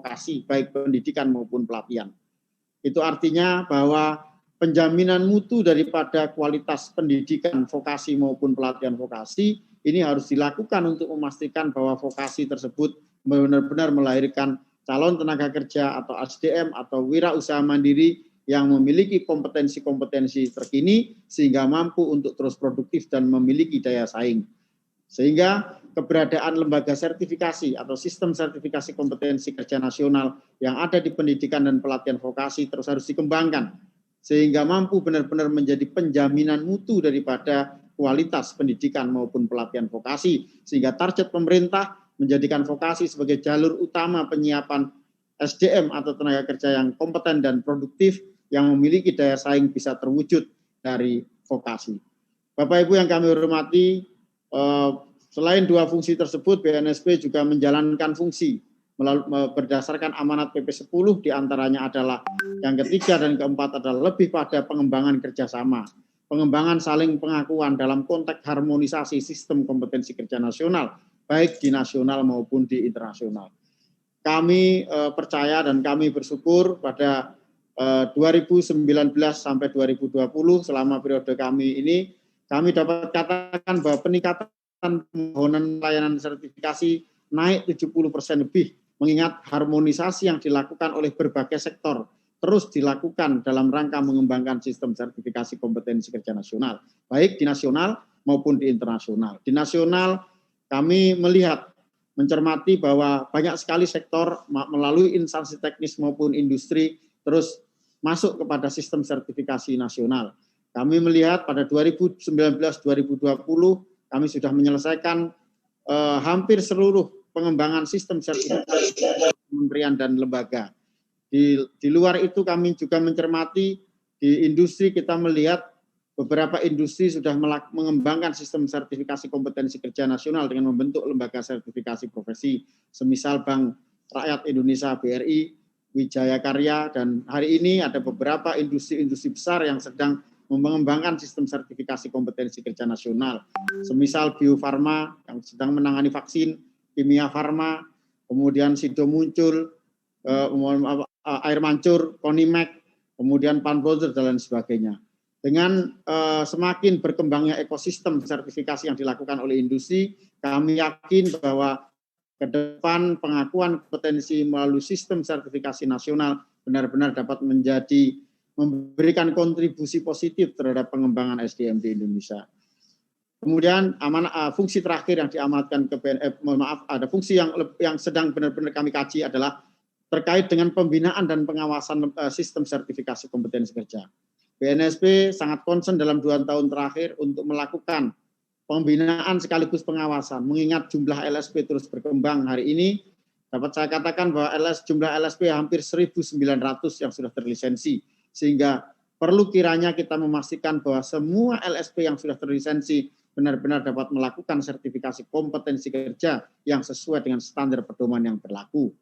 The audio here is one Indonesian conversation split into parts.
vokasi, baik pendidikan maupun pelatihan. Itu artinya bahwa penjaminan mutu daripada kualitas pendidikan vokasi maupun pelatihan vokasi ini harus dilakukan untuk memastikan bahwa vokasi tersebut benar-benar melahirkan calon tenaga kerja atau SDM atau wirausaha mandiri yang memiliki kompetensi-kompetensi terkini sehingga mampu untuk terus produktif dan memiliki daya saing. Sehingga keberadaan lembaga sertifikasi atau sistem sertifikasi kompetensi kerja nasional yang ada di pendidikan dan pelatihan vokasi terus harus dikembangkan sehingga mampu benar-benar menjadi penjaminan mutu daripada kualitas pendidikan maupun pelatihan vokasi, sehingga target pemerintah menjadikan vokasi sebagai jalur utama penyiapan SDM atau tenaga kerja yang kompeten dan produktif yang memiliki daya saing bisa terwujud dari vokasi. Bapak Ibu yang kami hormati, selain dua fungsi tersebut, BNSP juga menjalankan fungsi berdasarkan amanat PP 10, diantaranya adalah yang ketiga dan keempat adalah lebih pada pengembangan kerjasama, pengembangan saling pengakuan dalam konteks harmonisasi sistem kompetensi kerja nasional, baik di nasional maupun di internasional. Kami percaya dan kami bersyukur pada 2019 sampai 2020 selama periode kami ini, kami dapat katakan bahwa peningkatan permohonan layanan sertifikasi naik 70% lebih, mengingat harmonisasi yang dilakukan oleh berbagai sektor terus dilakukan dalam rangka mengembangkan sistem sertifikasi kompetensi kerja nasional, baik di nasional maupun di internasional. Di nasional kami melihat, mencermati bahwa banyak sekali sektor melalui instansi teknis maupun industri terus masuk kepada sistem sertifikasi nasional. Kami melihat pada 2019-2020 kami sudah menyelesaikan hampir seluruh pengembangan sistem sertifikasi kementerian dan lembaga. Di luar itu kami juga mencermati di industri, kita melihat beberapa industri sudah mengembangkan sistem sertifikasi kompetensi kerja nasional dengan membentuk lembaga sertifikasi profesi, semisal Bank Rakyat Indonesia BRI, Wijaya Karya, dan hari ini ada beberapa industri-industri besar yang sedang mengembangkan sistem sertifikasi kompetensi kerja nasional, semisal Bio Farma yang sedang menangani vaksin, Kimia Farma, kemudian Sido Muncul, Air Mancur, Konimek, kemudian Panpolder dan lain sebagainya. Dengan semakin berkembangnya ekosistem sertifikasi yang dilakukan oleh industri, kami yakin bahwa ke depan pengakuan kompetensi melalui sistem sertifikasi nasional benar-benar dapat memberikan kontribusi positif terhadap pengembangan SDM di Indonesia. Kemudian fungsi terakhir yang diamanatkan ke BNF, ada fungsi yang sedang benar-benar kami kaji adalah terkait dengan pembinaan dan pengawasan sistem sertifikasi kompetensi kerja. BNSP sangat concern dalam 2 tahun terakhir untuk melakukan pembinaan sekaligus pengawasan, mengingat jumlah LSP terus berkembang. Hari ini dapat saya katakan bahwa jumlah LSP hampir 1.900 yang sudah terlisensi, sehingga perlu kiranya kita memastikan bahwa semua LSP yang sudah terlisensi benar-benar dapat melakukan sertifikasi kompetensi kerja yang sesuai dengan standar pedoman yang berlaku.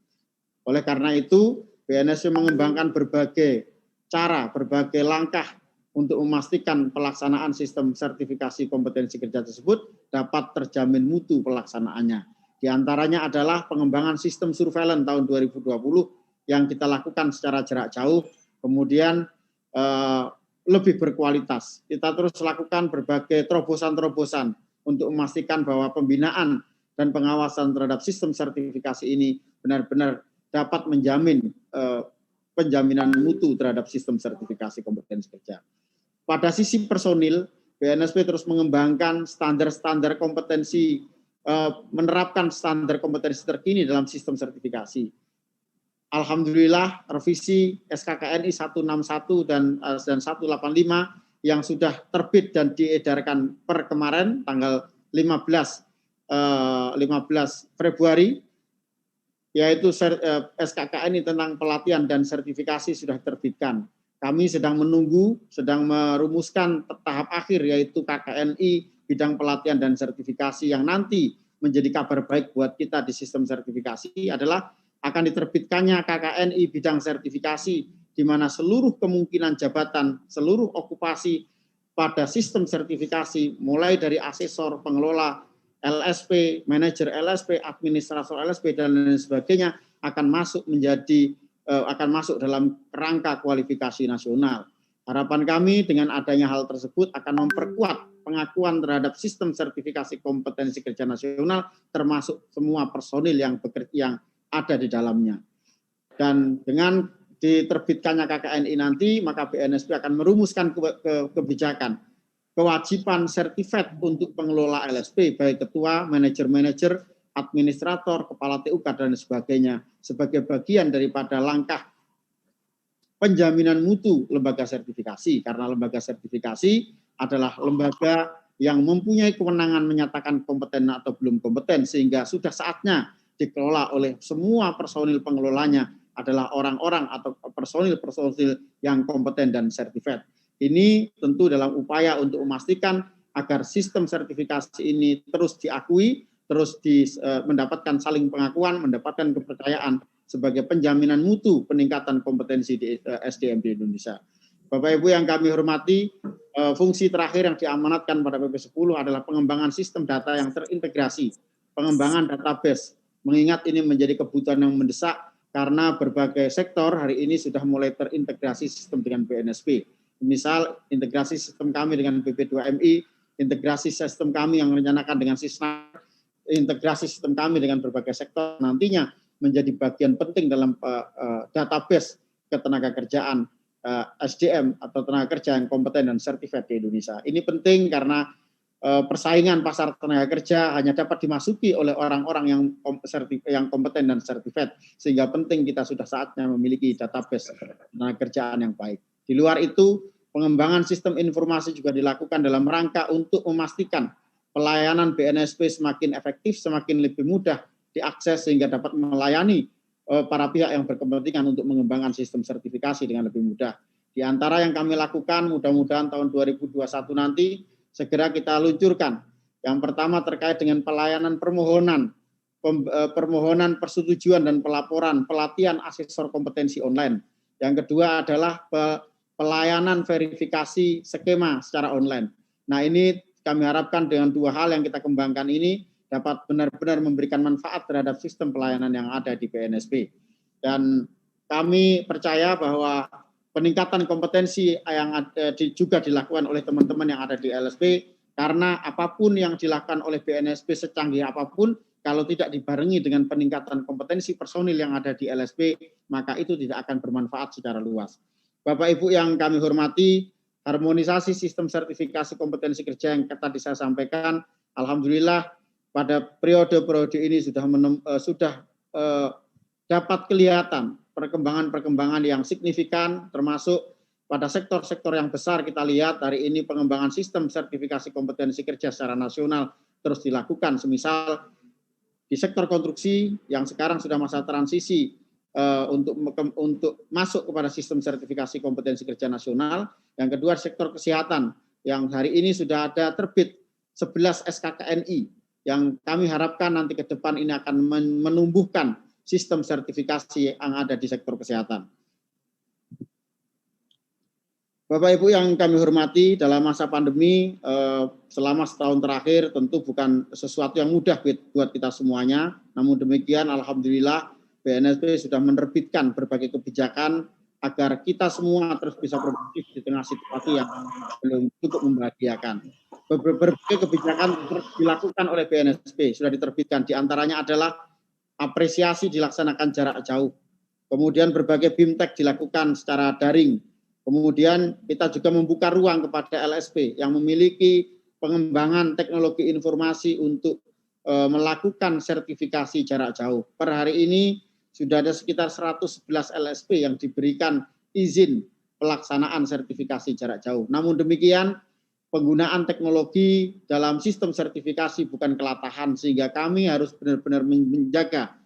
Oleh karena itu, BNSP mengembangkan berbagai cara, berbagai langkah untuk memastikan pelaksanaan sistem sertifikasi kompetensi kerja tersebut dapat terjamin mutu pelaksanaannya. Di antaranya adalah pengembangan sistem surveillance tahun 2020 yang kita lakukan secara jarak jauh kemudian lebih berkualitas. Kita terus lakukan berbagai terobosan-terobosan untuk memastikan bahwa pembinaan dan pengawasan terhadap sistem sertifikasi ini benar-benar dapat menjamin penjaminan mutu terhadap sistem sertifikasi kompetensi kerja. Pada sisi personil, BNSP terus mengembangkan standar-standar kompetensi, menerapkan standar kompetensi terkini dalam sistem sertifikasi. Alhamdulillah, revisi SKKNI 161 dan 185 yang sudah terbit dan diedarkan per kemarin tanggal 15 Februari, yaitu SKKNI tentang pelatihan dan sertifikasi sudah terbitkan. Kami sedang menunggu, sedang merumuskan tahap akhir, yaitu KKNI bidang pelatihan dan sertifikasi yang nanti menjadi kabar baik buat kita di sistem sertifikasi adalah akan diterbitkannya KKNI bidang sertifikasi, di mana seluruh kemungkinan jabatan, seluruh okupasi pada sistem sertifikasi, mulai dari asesor, pengelola, LSP, manajer LSP, administrator LSP, dan lain sebagainya, akan masuk dalam rangka kualifikasi nasional. Harapan kami dengan adanya hal tersebut akan memperkuat pengakuan terhadap sistem sertifikasi kompetensi kerja nasional, termasuk semua personil yang ada di dalamnya. Dan dengan diterbitkannya KKNI nanti, maka BNSP akan merumuskan kebijakan, kewajiban sertifikat untuk pengelola LSP, baik ketua, manajer-manajer, administrator, kepala TUK, dan sebagainya, sebagai bagian daripada langkah penjaminan mutu lembaga sertifikasi, karena lembaga sertifikasi adalah lembaga yang mempunyai kewenangan menyatakan kompeten atau belum kompeten, sehingga sudah saatnya dikelola oleh semua personil pengelolanya adalah orang-orang atau personil-personil yang kompeten dan sertifikat. Ini tentu dalam upaya untuk memastikan agar sistem sertifikasi ini terus diakui, terus mendapatkan saling pengakuan, mendapatkan kepercayaan sebagai penjaminan mutu peningkatan kompetensi di SDM di Indonesia. Bapak Ibu yang kami hormati, fungsi terakhir yang diamanatkan pada PP 10 adalah pengembangan sistem data yang terintegrasi, pengembangan database. Mengingat ini menjadi kebutuhan yang mendesak karena berbagai sektor hari ini sudah mulai terintegrasi sistem dengan BNSP. Misal integrasi sistem kami dengan BP2MI, integrasi sistem kami yang rencanakan dengan Sisnaker, integrasi sistem kami dengan berbagai sektor nantinya menjadi bagian penting dalam database ketenagakerjaan SDM atau tenaga kerja yang kompeten dan sertifikat di Indonesia. Ini penting karena persaingan pasar tenaga kerja hanya dapat dimasuki oleh orang-orang yang kompeten dan sertifikat, sehingga penting kita sudah saatnya memiliki database tenaga kerjaan yang baik. Di luar itu, pengembangan sistem informasi juga dilakukan dalam rangka untuk memastikan pelayanan BNSP semakin efektif, semakin lebih mudah diakses sehingga dapat melayani para pihak yang berkepentingan untuk mengembangkan sistem sertifikasi dengan lebih mudah. Di antara yang kami lakukan, mudah-mudahan tahun 2021 nanti segera kita luncurkan. Yang pertama terkait dengan pelayanan permohonan persetujuan dan pelaporan pelatihan asesor kompetensi online. Yang kedua adalah pelayanan verifikasi skema secara online. Nah, ini kami harapkan dengan dua hal yang kita kembangkan ini dapat benar-benar memberikan manfaat terhadap sistem pelayanan yang ada di BNSP. Dan kami percaya bahwa peningkatan kompetensi yang juga dilakukan oleh teman-teman yang ada di LSP, karena apapun yang dilakukan oleh BNSP secanggih apapun, kalau tidak dibarengi dengan peningkatan kompetensi personil yang ada di LSP, maka itu tidak akan bermanfaat secara luas. Bapak Ibu yang kami hormati, harmonisasi sistem sertifikasi kompetensi kerja yang tadi saya sampaikan, alhamdulillah pada periode-periode ini sudah dapat kelihatan perkembangan-perkembangan yang signifikan, termasuk pada sektor-sektor yang besar kita lihat hari ini pengembangan sistem sertifikasi kompetensi kerja secara nasional terus dilakukan. Semisal di sektor konstruksi yang sekarang sudah masa transisi untuk masuk kepada sistem sertifikasi kompetensi kerja nasional. Yang kedua sektor kesehatan yang hari ini sudah ada terbit 11 SKKNI yang kami harapkan nanti ke depan ini akan menumbuhkan sistem sertifikasi yang ada di sektor kesehatan. Bapak Ibu yang kami hormati, dalam masa pandemi selama setahun terakhir tentu bukan sesuatu yang mudah buat kita semuanya. Namun demikian alhamdulillah BNSP sudah menerbitkan berbagai kebijakan agar kita semua terus bisa produktif di tengah situasi yang belum cukup membahagiakan. Berbagai kebijakan terus dilakukan oleh BNSP, sudah diterbitkan. Di antaranya adalah apresiasi dilaksanakan jarak jauh. Kemudian berbagai BIMTEK dilakukan secara daring. Kemudian kita juga membuka ruang kepada LSP yang memiliki pengembangan teknologi informasi untuk melakukan sertifikasi jarak jauh. Per hari ini sudah ada sekitar 111 LSP yang diberikan izin pelaksanaan sertifikasi jarak jauh. Namun demikian, penggunaan teknologi dalam sistem sertifikasi bukan kelatahan, sehingga kami harus benar-benar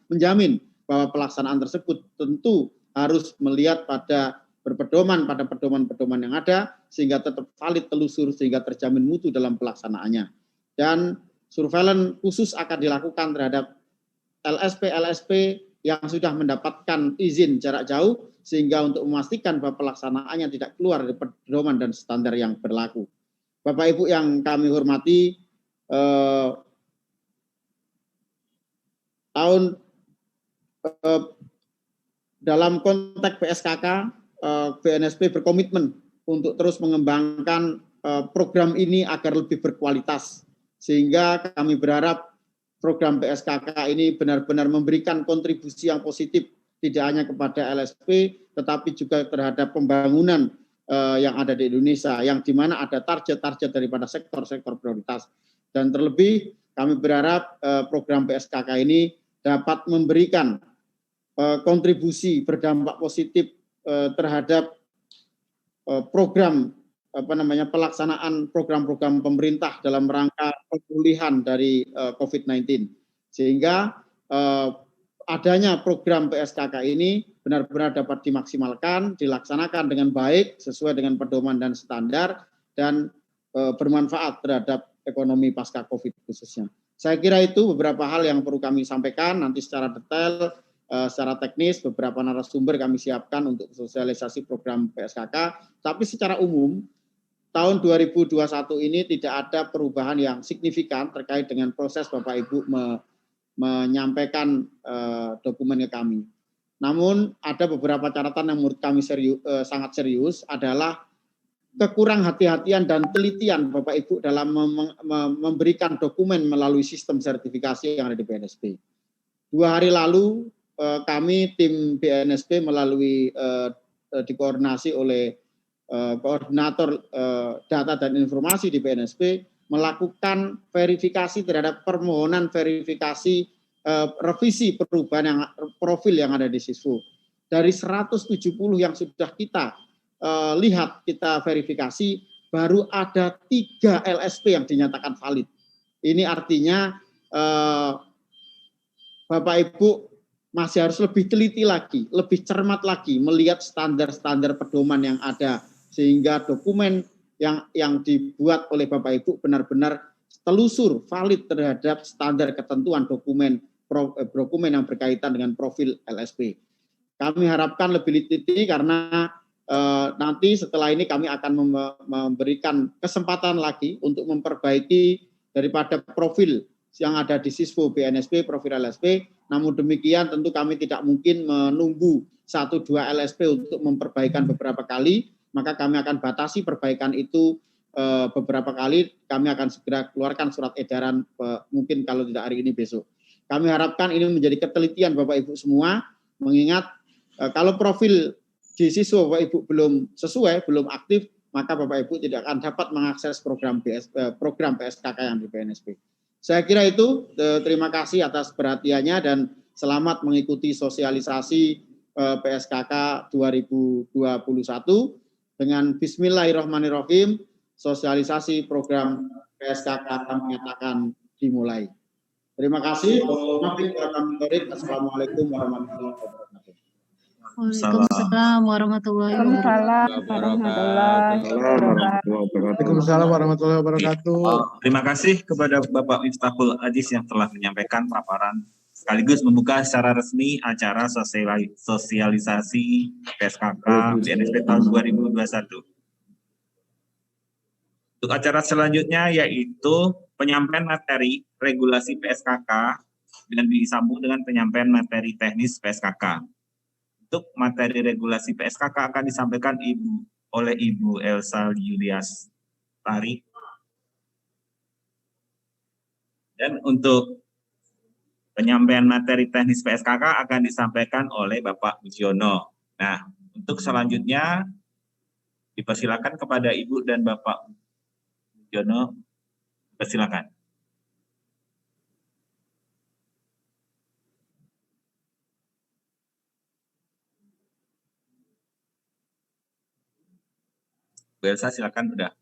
menjamin bahwa pelaksanaan tersebut tentu harus melihat pada berpedoman pada pedoman-pedoman yang ada, sehingga tetap valid, telusur, sehingga terjamin mutu dalam pelaksanaannya. Dan surveillance khusus akan dilakukan terhadap LSP yang sudah mendapatkan izin jarak jauh, sehingga untuk memastikan bahwa pelaksanaannya tidak keluar dari pedoman dan standar yang berlaku. Bapak Ibu yang kami hormati, dalam konteks PSKK, BNSP berkomitmen untuk terus mengembangkan program ini agar lebih berkualitas, sehingga kami berharap program PSKK ini benar-benar memberikan kontribusi yang positif, tidak hanya kepada LSP, tetapi juga terhadap pembangunan yang ada di Indonesia, yang di mana ada target-target daripada sektor-sektor prioritas. Dan terlebih, kami berharap program PSKK ini dapat memberikan kontribusi berdampak positif terhadap program pelaksanaan program-program pemerintah dalam rangka pemulihan dari COVID-19, sehingga adanya program PSKK ini benar-benar dapat dimaksimalkan, dilaksanakan dengan baik sesuai dengan pedoman dan standar, dan bermanfaat terhadap ekonomi pasca COVID khususnya. Saya kira itu beberapa hal yang perlu kami sampaikan. Nanti secara detail, secara teknis, beberapa narasumber kami siapkan untuk sosialisasi program PSKK. Tapi secara umum, tahun 2021 ini tidak ada perubahan yang signifikan terkait dengan proses Bapak Ibu menyampaikan dokumen ke kami. Namun ada beberapa catatan yang menurut kami sangat serius, adalah kekurang hati-hatian dan telitian Bapak Ibu dalam memberikan dokumen melalui sistem sertifikasi yang ada di BNSP. 2 hari lalu kami tim BNSP melalui dikoordinasi oleh koordinator data dan informasi di BNSP melakukan verifikasi terhadap permohonan verifikasi revisi perubahan yang profil yang ada di Siswo. Dari 170 yang sudah kita lihat, kita verifikasi, baru ada 3 LSP yang dinyatakan valid. Ini artinya Bapak Ibu masih harus lebih teliti lagi, lebih cermat lagi melihat standar-standar pedoman yang ada, sehingga dokumen yang dibuat oleh Bapak Ibu benar-benar telusur valid terhadap standar ketentuan dokumen yang berkaitan dengan profil LSP. Kami harapkan lebih teliti karena nanti setelah ini kami akan memberikan kesempatan lagi untuk memperbaiki daripada profil yang ada di Siswo BNSP, profil LSP. Namun demikian tentu kami tidak mungkin menunggu 1-2 LSP untuk memperbaikan beberapa kali, maka kami akan batasi perbaikan itu beberapa kali. Kami akan segera keluarkan surat edaran mungkin kalau tidak hari ini besok. Kami harapkan ini menjadi ketelitian Bapak Ibu semua, mengingat kalau profil di Siswo Bapak Ibu belum sesuai, belum aktif, maka Bapak Ibu tidak akan dapat mengakses program PSKK yang di BNSP. Saya kira itu, terima kasih atas perhatiannya dan selamat mengikuti sosialisasi PSKK 2021 dengan Bismillahirrahmanirrahim. Sosialisasi program PSKK kami nyatakan dimulai. Terima kasih. Assalamualaikum warahmatullahi wabarakatuh. Waalaikumsalam warahmatullahi wabarakatuh. Terima kasih kepada Bapak Miftahul Aziz yang telah menyampaikan paparan sekaligus membuka secara resmi acara sosialisasi PSKK BNSP tahun 2021. Untuk acara selanjutnya yaitu penyampaian materi regulasi PSKK dan disambung dengan penyampaian materi teknis PSKK. Untuk materi regulasi PSKK akan disampaikan oleh Ibu Elsa Yuliastari. Dan untuk penyampaian materi teknis PSKK akan disampaikan oleh Bapak Mujiono. Nah, untuk selanjutnya dipersilakan kepada Ibu dan Bapak Mujiono. Persilakan. Bu Elsa, silakan, udah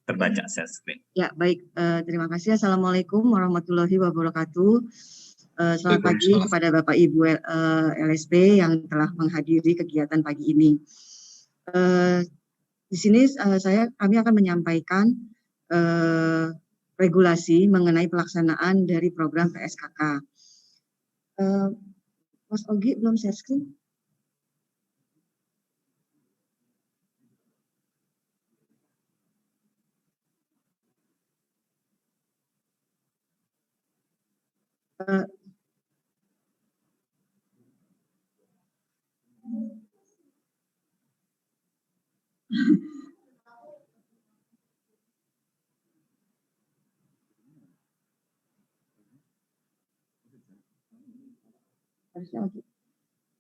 terbaca share screen. Ya, baik. Terima kasih. Assalamualaikum warahmatullahi wabarakatuh. Selamat pagi kepada Bapak Ibu LSP yang telah menghadiri kegiatan pagi ini. Di sini kami akan menyampaikan regulasi mengenai pelaksanaan dari program PSKK. Mas Ogi belum share screen?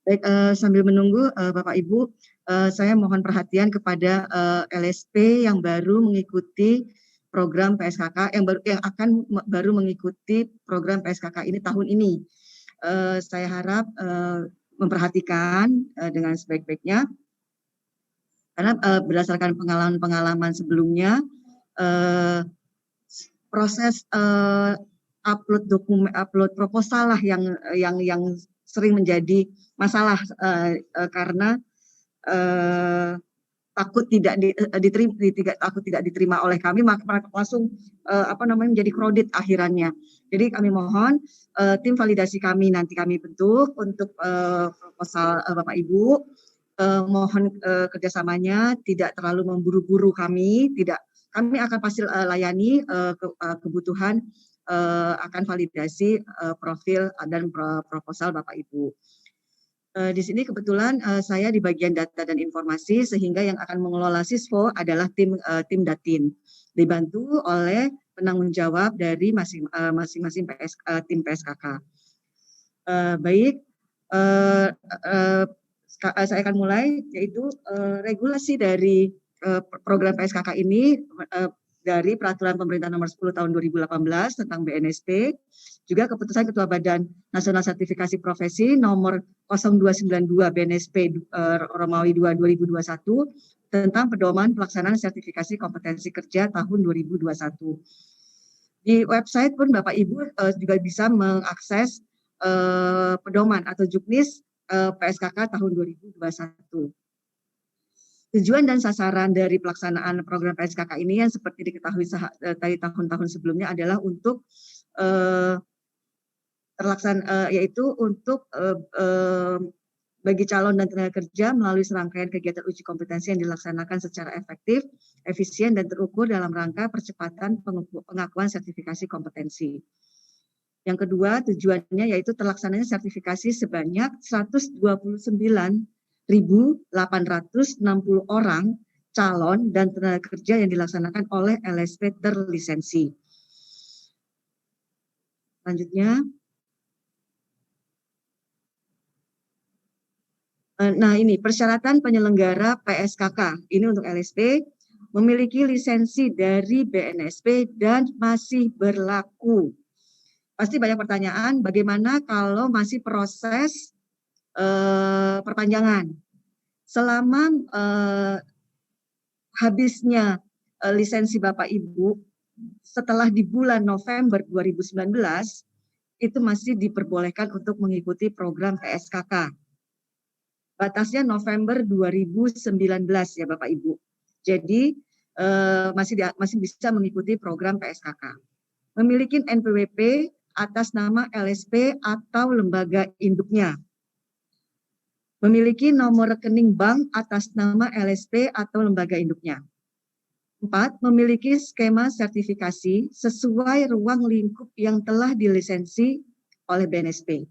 Baik, sambil menunggu Bapak Ibu, saya mohon perhatian kepada LSP yang baru mengikuti program PSKK, yang akan baru mengikuti program PSKK ini tahun ini. Saya harap memperhatikan dengan sebaik-baiknya, karena berdasarkan pengalaman-pengalaman sebelumnya, proses upload proposal lah yang sering menjadi masalah karena takut tidak diterima oleh kami, maka langsung menjadi crowded akhirannya. Jadi kami mohon tim validasi kami nanti kami bentuk untuk proposal Bapak Ibu, mohon kerjasamanya, tidak terlalu memburu-buru kami, kami akan pasti layani kebutuhan akan validasi profil dan proposal Bapak Ibu. Di sini kebetulan saya di bagian data dan informasi, sehingga yang akan mengelola Sisvo adalah tim Datin, dibantu oleh penanggung jawab dari masing-masing tim PSKK. Baik, saya akan mulai, yaitu regulasi dari program PSKK ini dari Peraturan Pemerintah Nomor 10 Tahun 2018 tentang BNSP, juga keputusan Ketua Badan Nasional Sertifikasi Profesi Nomor 0292 BNSP Romawi 2 2021 tentang pedoman pelaksanaan sertifikasi kompetensi kerja tahun 2021. Di website pun Bapak Ibu juga bisa mengakses pedoman atau juknis PSKK tahun 2021. Tujuan dan sasaran dari pelaksanaan program PSKK ini yang seperti diketahui dari tahun-tahun sebelumnya adalah untuk yaitu untuk bagi calon dan tenaga kerja melalui serangkaian kegiatan uji kompetensi yang dilaksanakan secara efektif, efisien, dan terukur dalam rangka percepatan pengakuan sertifikasi kompetensi. Yang kedua, tujuannya yaitu terlaksananya sertifikasi sebanyak 129.860 orang calon dan tenaga kerja yang dilaksanakan oleh LSP terlisensi. Selanjutnya, nah ini persyaratan penyelenggara PSKK ini untuk LSP memiliki lisensi dari BNSP dan masih berlaku. Pasti banyak pertanyaan, bagaimana kalau masih proses perpanjangan? Selama habisnya lisensi Bapak Ibu setelah di bulan November 2019 itu masih diperbolehkan untuk mengikuti program PSKK. Batasnya November 2019 ya Bapak Ibu. Jadi masih bisa mengikuti program PSKK. Memiliki NPWP atas nama LSP atau lembaga induknya. Memiliki nomor rekening bank atas nama LSP atau lembaga induknya. 4. Memiliki skema sertifikasi sesuai ruang lingkup yang telah dilisensi oleh BNSP.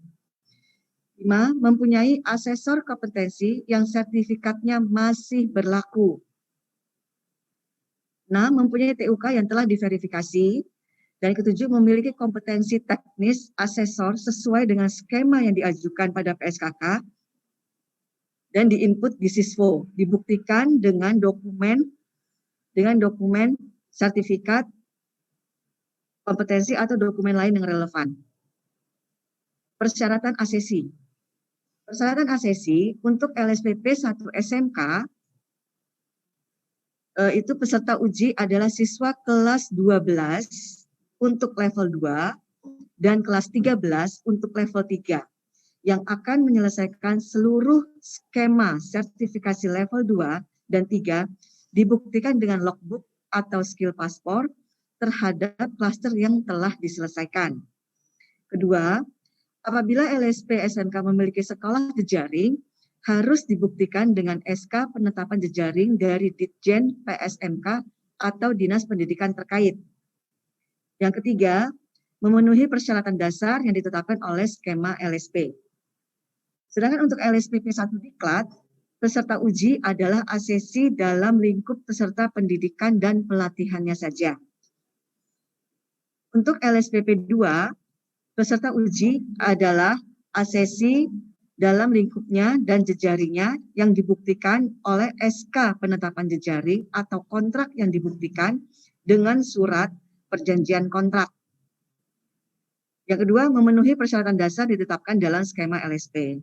5. Mempunyai asesor kompetensi yang sertifikatnya masih berlaku. 6. Mempunyai TUK yang telah diverifikasi. Dan ketujuh, memiliki kompetensi teknis asesor sesuai dengan skema yang diajukan pada PSKK dan diinput di Siswo, dibuktikan dengan dokumen sertifikat kompetensi atau dokumen lain yang relevan. Persyaratan asesi. Persyaratan asesi untuk LSPP 1 SMK itu peserta uji adalah siswa kelas 12 untuk level 2 dan kelas 13 untuk level 3 yang akan menyelesaikan seluruh skema sertifikasi level 2 dan 3 dibuktikan dengan logbook atau skill paspor terhadap klaster yang telah diselesaikan. Kedua, apabila LSP SMK memiliki sekolah jejaring, harus dibuktikan dengan SK penetapan jejaring dari Ditjen PSMK atau Dinas Pendidikan terkait. Yang ketiga, memenuhi persyaratan dasar yang ditetapkan oleh skema LSP. Sedangkan untuk LSPP 1 Diklat, peserta uji adalah asesi dalam lingkup peserta pendidikan dan pelatihannya saja. Untuk LSPP 2, peserta uji adalah asesi dalam lingkupnya dan jejaringnya yang dibuktikan oleh SK penetapan jejaring atau kontrak yang dibuktikan dengan surat perjanjian kontrak. Yang kedua, memenuhi persyaratan dasar ditetapkan dalam skema LSP.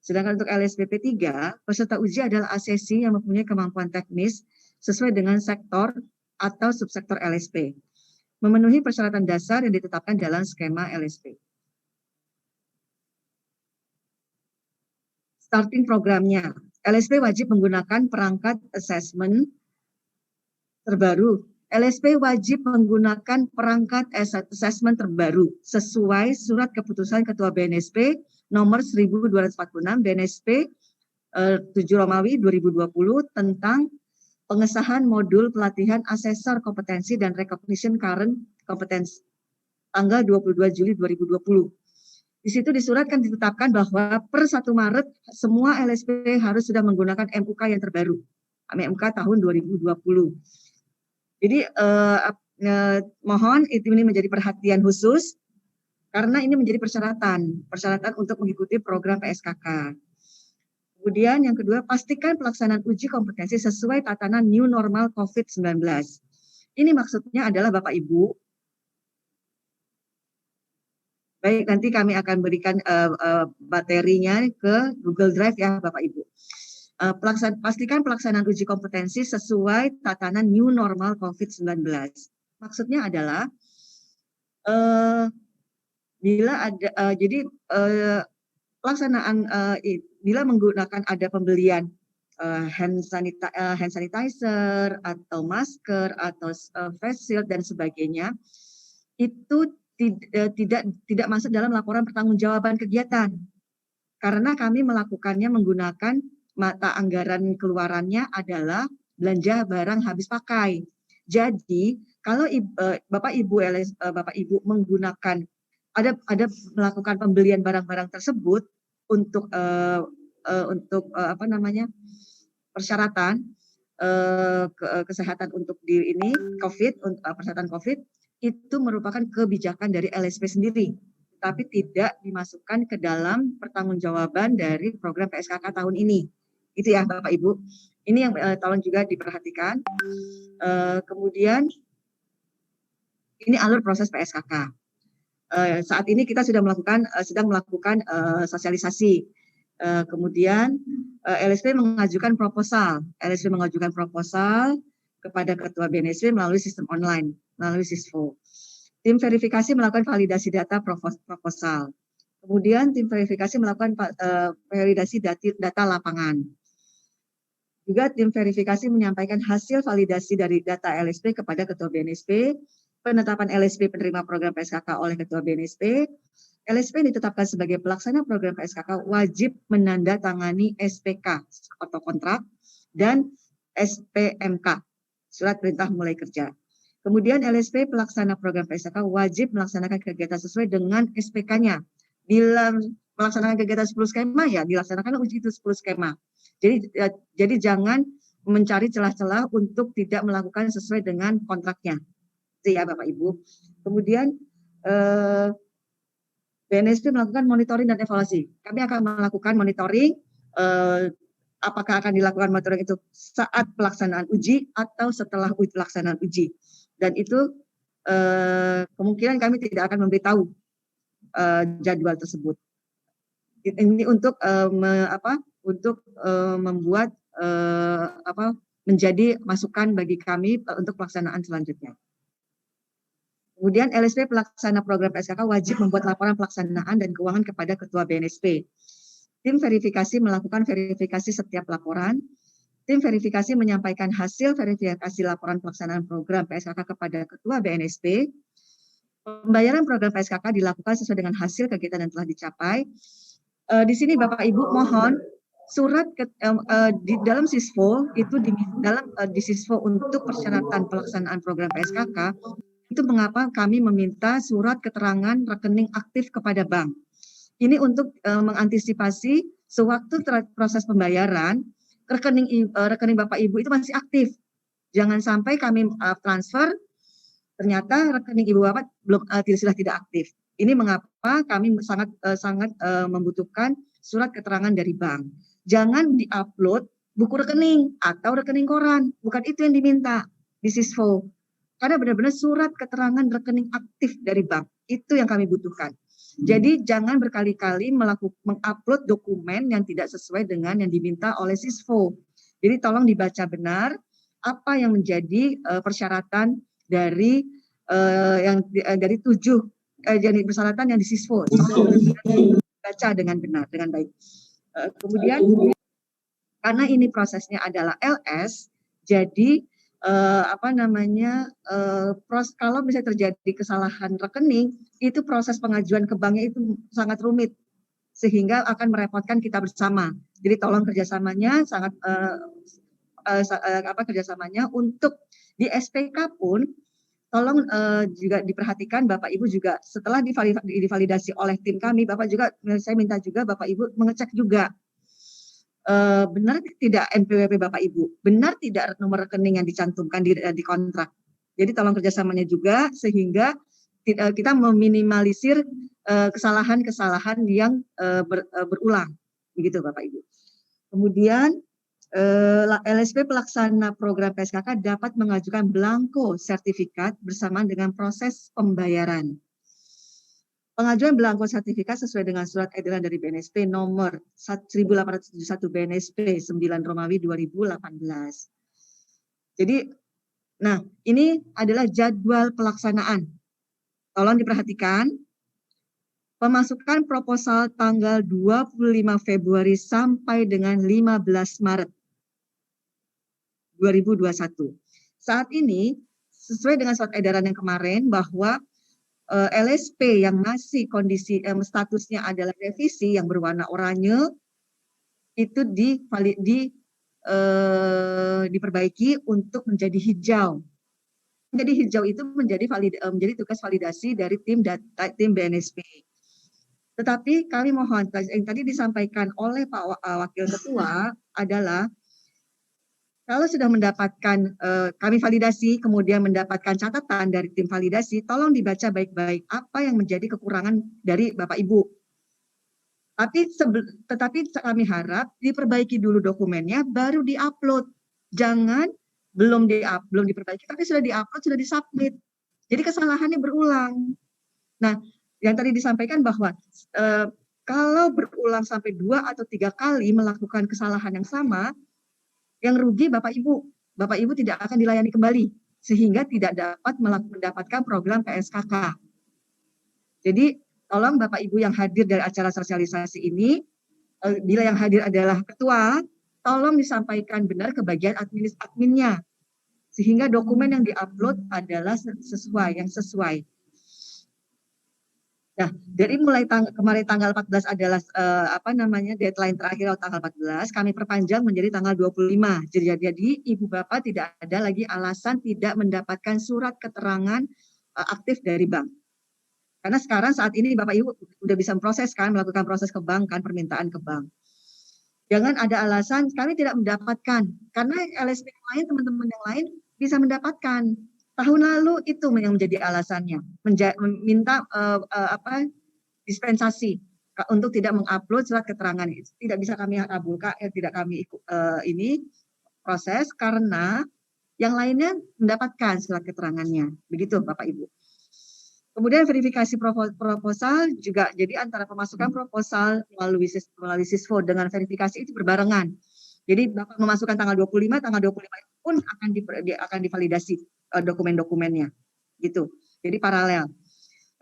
Sedangkan untuk LSPP 3, peserta uji adalah asesi yang mempunyai kemampuan teknis sesuai dengan sektor atau subsektor LSP. Memenuhi persyaratan dasar yang ditetapkan dalam skema LSP. Starting programnya, LSP wajib menggunakan perangkat assessment terbaru. LSP wajib menggunakan perangkat assessment terbaru sesuai surat keputusan Ketua BNSP nomor 1246 BNSP 7 Romawi 2020 tentang pengesahan modul pelatihan asesor kompetensi dan recognition current competence tanggal 22 Juli 2020. Di situ disuratkan ditetapkan bahwa per 1 Maret semua LSP harus sudah menggunakan MUK yang terbaru, MUK tahun 2020. Jadi mohon ini menjadi perhatian khusus karena ini menjadi persyaratan untuk mengikuti program PSKK. Kemudian yang kedua, pastikan pelaksanaan uji kompetensi sesuai tatanan new normal COVID-19. Ini maksudnya adalah Bapak Ibu. Baik, nanti kami akan berikan materinya ke Google Drive ya Bapak Ibu. Pastikan pelaksanaan uji kompetensi sesuai tatanan new normal COVID-19. Maksudnya adalah pelaksanaan bila menggunakan ada pembelian hand sanitizer atau masker atau face shield dan sebagainya, itu tidak masuk dalam laporan pertanggungjawaban kegiatan karena kami melakukannya menggunakan mata anggaran keluarannya adalah belanja barang habis pakai. Jadi kalau Bapak Ibu menggunakan ada melakukan pembelian barang-barang tersebut untuk persyaratan kesehatan untuk diri ini persyaratan COVID itu merupakan kebijakan dari LSP sendiri, tapi tidak dimasukkan ke dalam pertanggungjawaban dari program PSKK tahun ini. Itu ya Bapak Ibu. Ini yang tolong juga diperhatikan. Kemudian ini alur proses PSKK. Saat ini kita sedang melakukan sosialisasi. Kemudian LSP mengajukan proposal. LSP mengajukan proposal kepada Ketua BNSP melalui sistem online, melalui Siswo. Tim verifikasi melakukan validasi data proposal. Kemudian tim verifikasi melakukan validasi data lapangan. Juga tim verifikasi menyampaikan hasil validasi dari data LSP kepada Ketua BNSP, penetapan LSP penerima program PSKK oleh Ketua BNSP. LSP ditetapkan sebagai pelaksana program PSKK wajib menandatangani SPK atau kontrak dan SPMK, surat perintah mulai kerja. Kemudian LSP pelaksana program PSKK wajib melaksanakan kegiatan sesuai dengan SPK-nya. Bila melaksanakan kegiatan 10 skema ya dilaksanakan uji itu 10 skema. Jadi jangan mencari celah-celah untuk tidak melakukan sesuai dengan kontraknya. Itu ya Bapak Ibu. Kemudian BNSP melakukan monitoring dan evaluasi. Kami akan melakukan monitoring, apakah akan dilakukan monitoring itu saat pelaksanaan uji atau setelah pelaksanaan uji. Dan itu kemungkinan kami tidak akan memberitahu jadwal tersebut. Ini untuk membuat menjadi masukan bagi kami untuk pelaksanaan selanjutnya. Kemudian LSP pelaksana program PSKK wajib membuat laporan pelaksanaan dan keuangan kepada Ketua BNSP. Tim verifikasi melakukan verifikasi setiap laporan. Tim verifikasi menyampaikan hasil verifikasi laporan pelaksanaan program PSKK kepada Ketua BNSP. Pembayaran program PSKK dilakukan sesuai dengan hasil kegiatan yang telah dicapai. Di sini Bapak Ibu mohon surat di dalam Sisfo itu di Sisfo untuk persyaratan pelaksanaan program PSKK. Itu mengapa kami meminta surat keterangan rekening aktif kepada bank. Ini untuk mengantisipasi sewaktu proses pembayaran, rekening Bapak Ibu itu masih aktif. Jangan sampai kami transfer, ternyata rekening Ibu Bapak belum sudah tidak aktif. Ini mengapa kami sangat membutuhkan surat keterangan dari bank. Jangan diupload buku rekening atau rekening koran, bukan itu yang diminta di Sisfo. Karena benar-benar surat keterangan rekening aktif dari bank. Itu yang kami butuhkan. Jadi jangan berkali-kali mengupload dokumen yang tidak sesuai dengan yang diminta oleh Sisfo. Jadi tolong dibaca benar apa yang menjadi persyaratan dari dari 7 persyaratan yang di Sisfo. Baca dengan benar, dengan baik. Kemudian karena ini prosesnya adalah LS, jadi kalau misalnya terjadi kesalahan rekening, itu proses pengajuan ke banknya itu sangat rumit sehingga akan merepotkan kita bersama. Jadi tolong kerjasamanya kerjasamanya untuk di SPK pun tolong juga diperhatikan Bapak Ibu juga setelah divalidasi oleh tim kami, saya minta juga Bapak Ibu mengecek juga. Benar tidak NPWP Bapak Ibu, benar tidak nomor rekening yang dicantumkan di kontrak. Jadi tolong kerjasamanya juga sehingga kita meminimalisir kesalahan-kesalahan yang berulang, begitu Bapak Ibu. Kemudian LSP pelaksana program PSKK dapat mengajukan blanko sertifikat bersamaan dengan proses pembayaran. Pengajuan belangko sertifikat sesuai dengan surat edaran dari BNSP nomor 1871 BNSP 9 Romawi 2018. Jadi, nah ini adalah jadwal pelaksanaan. Tolong diperhatikan. Pemasukan proposal tanggal 25 Februari sampai dengan 15 Maret 2021. Saat ini, sesuai dengan surat edaran yang kemarin bahwa LSP yang masih kondisi statusnya adalah revisi yang berwarna oranye itu diperbaiki untuk menjadi hijau. Jadi hijau itu menjadi tugas validasi dari tim BNSP. Tetapi kami mohon yang tadi disampaikan oleh Pak Wakil Ketua adalah kalau sudah mendapatkan, kami validasi, kemudian mendapatkan catatan dari tim validasi, tolong dibaca baik-baik apa yang menjadi kekurangan dari Bapak Ibu. Tetapi kami harap diperbaiki dulu dokumennya, baru diupload. Jangan belum diperbaiki, tapi sudah diupload, sudah disubmit. Jadi kesalahannya berulang. Nah, yang tadi disampaikan bahwa kalau berulang sampai 2 atau 3 kali melakukan kesalahan yang sama, yang rugi Bapak Ibu. Bapak Ibu tidak akan dilayani kembali sehingga tidak dapat mendapatkan program PSKK. Jadi tolong Bapak Ibu yang hadir dari acara sosialisasi ini, bila yang hadir adalah ketua, tolong disampaikan benar ke bagian adminnya sehingga dokumen yang diupload adalah sesuai. Nah, dari mulai kemarin tanggal 14 adalah deadline terakhir tanggal 14, kami perpanjang menjadi tanggal 25. Jadi Ibu Bapak tidak ada lagi alasan tidak mendapatkan surat keterangan aktif dari bank. Karena sekarang saat ini Bapak Ibu udah bisa memproses kan, melakukan proses ke bank kan, permintaan ke bank. Jangan ada alasan kami tidak mendapatkan, karena LSP yang lain, teman-teman yang lain bisa mendapatkan. Tahun lalu itu yang menjadi alasannya, meminta dispensasi untuk tidak mengupload surat keterangan. Tidak bisa kami kabulkan, tidak kami ini proses karena yang lainnya mendapatkan surat keterangannya. Begitu Bapak Ibu. Kemudian verifikasi proposal juga, jadi antara pemasukan proposal melalui Sisfo dengan verifikasi itu berbarengan. Jadi Bapak memasukkan tanggal 25 itu pun akan divalidasi dokumen-dokumennya. Gitu. Jadi paralel.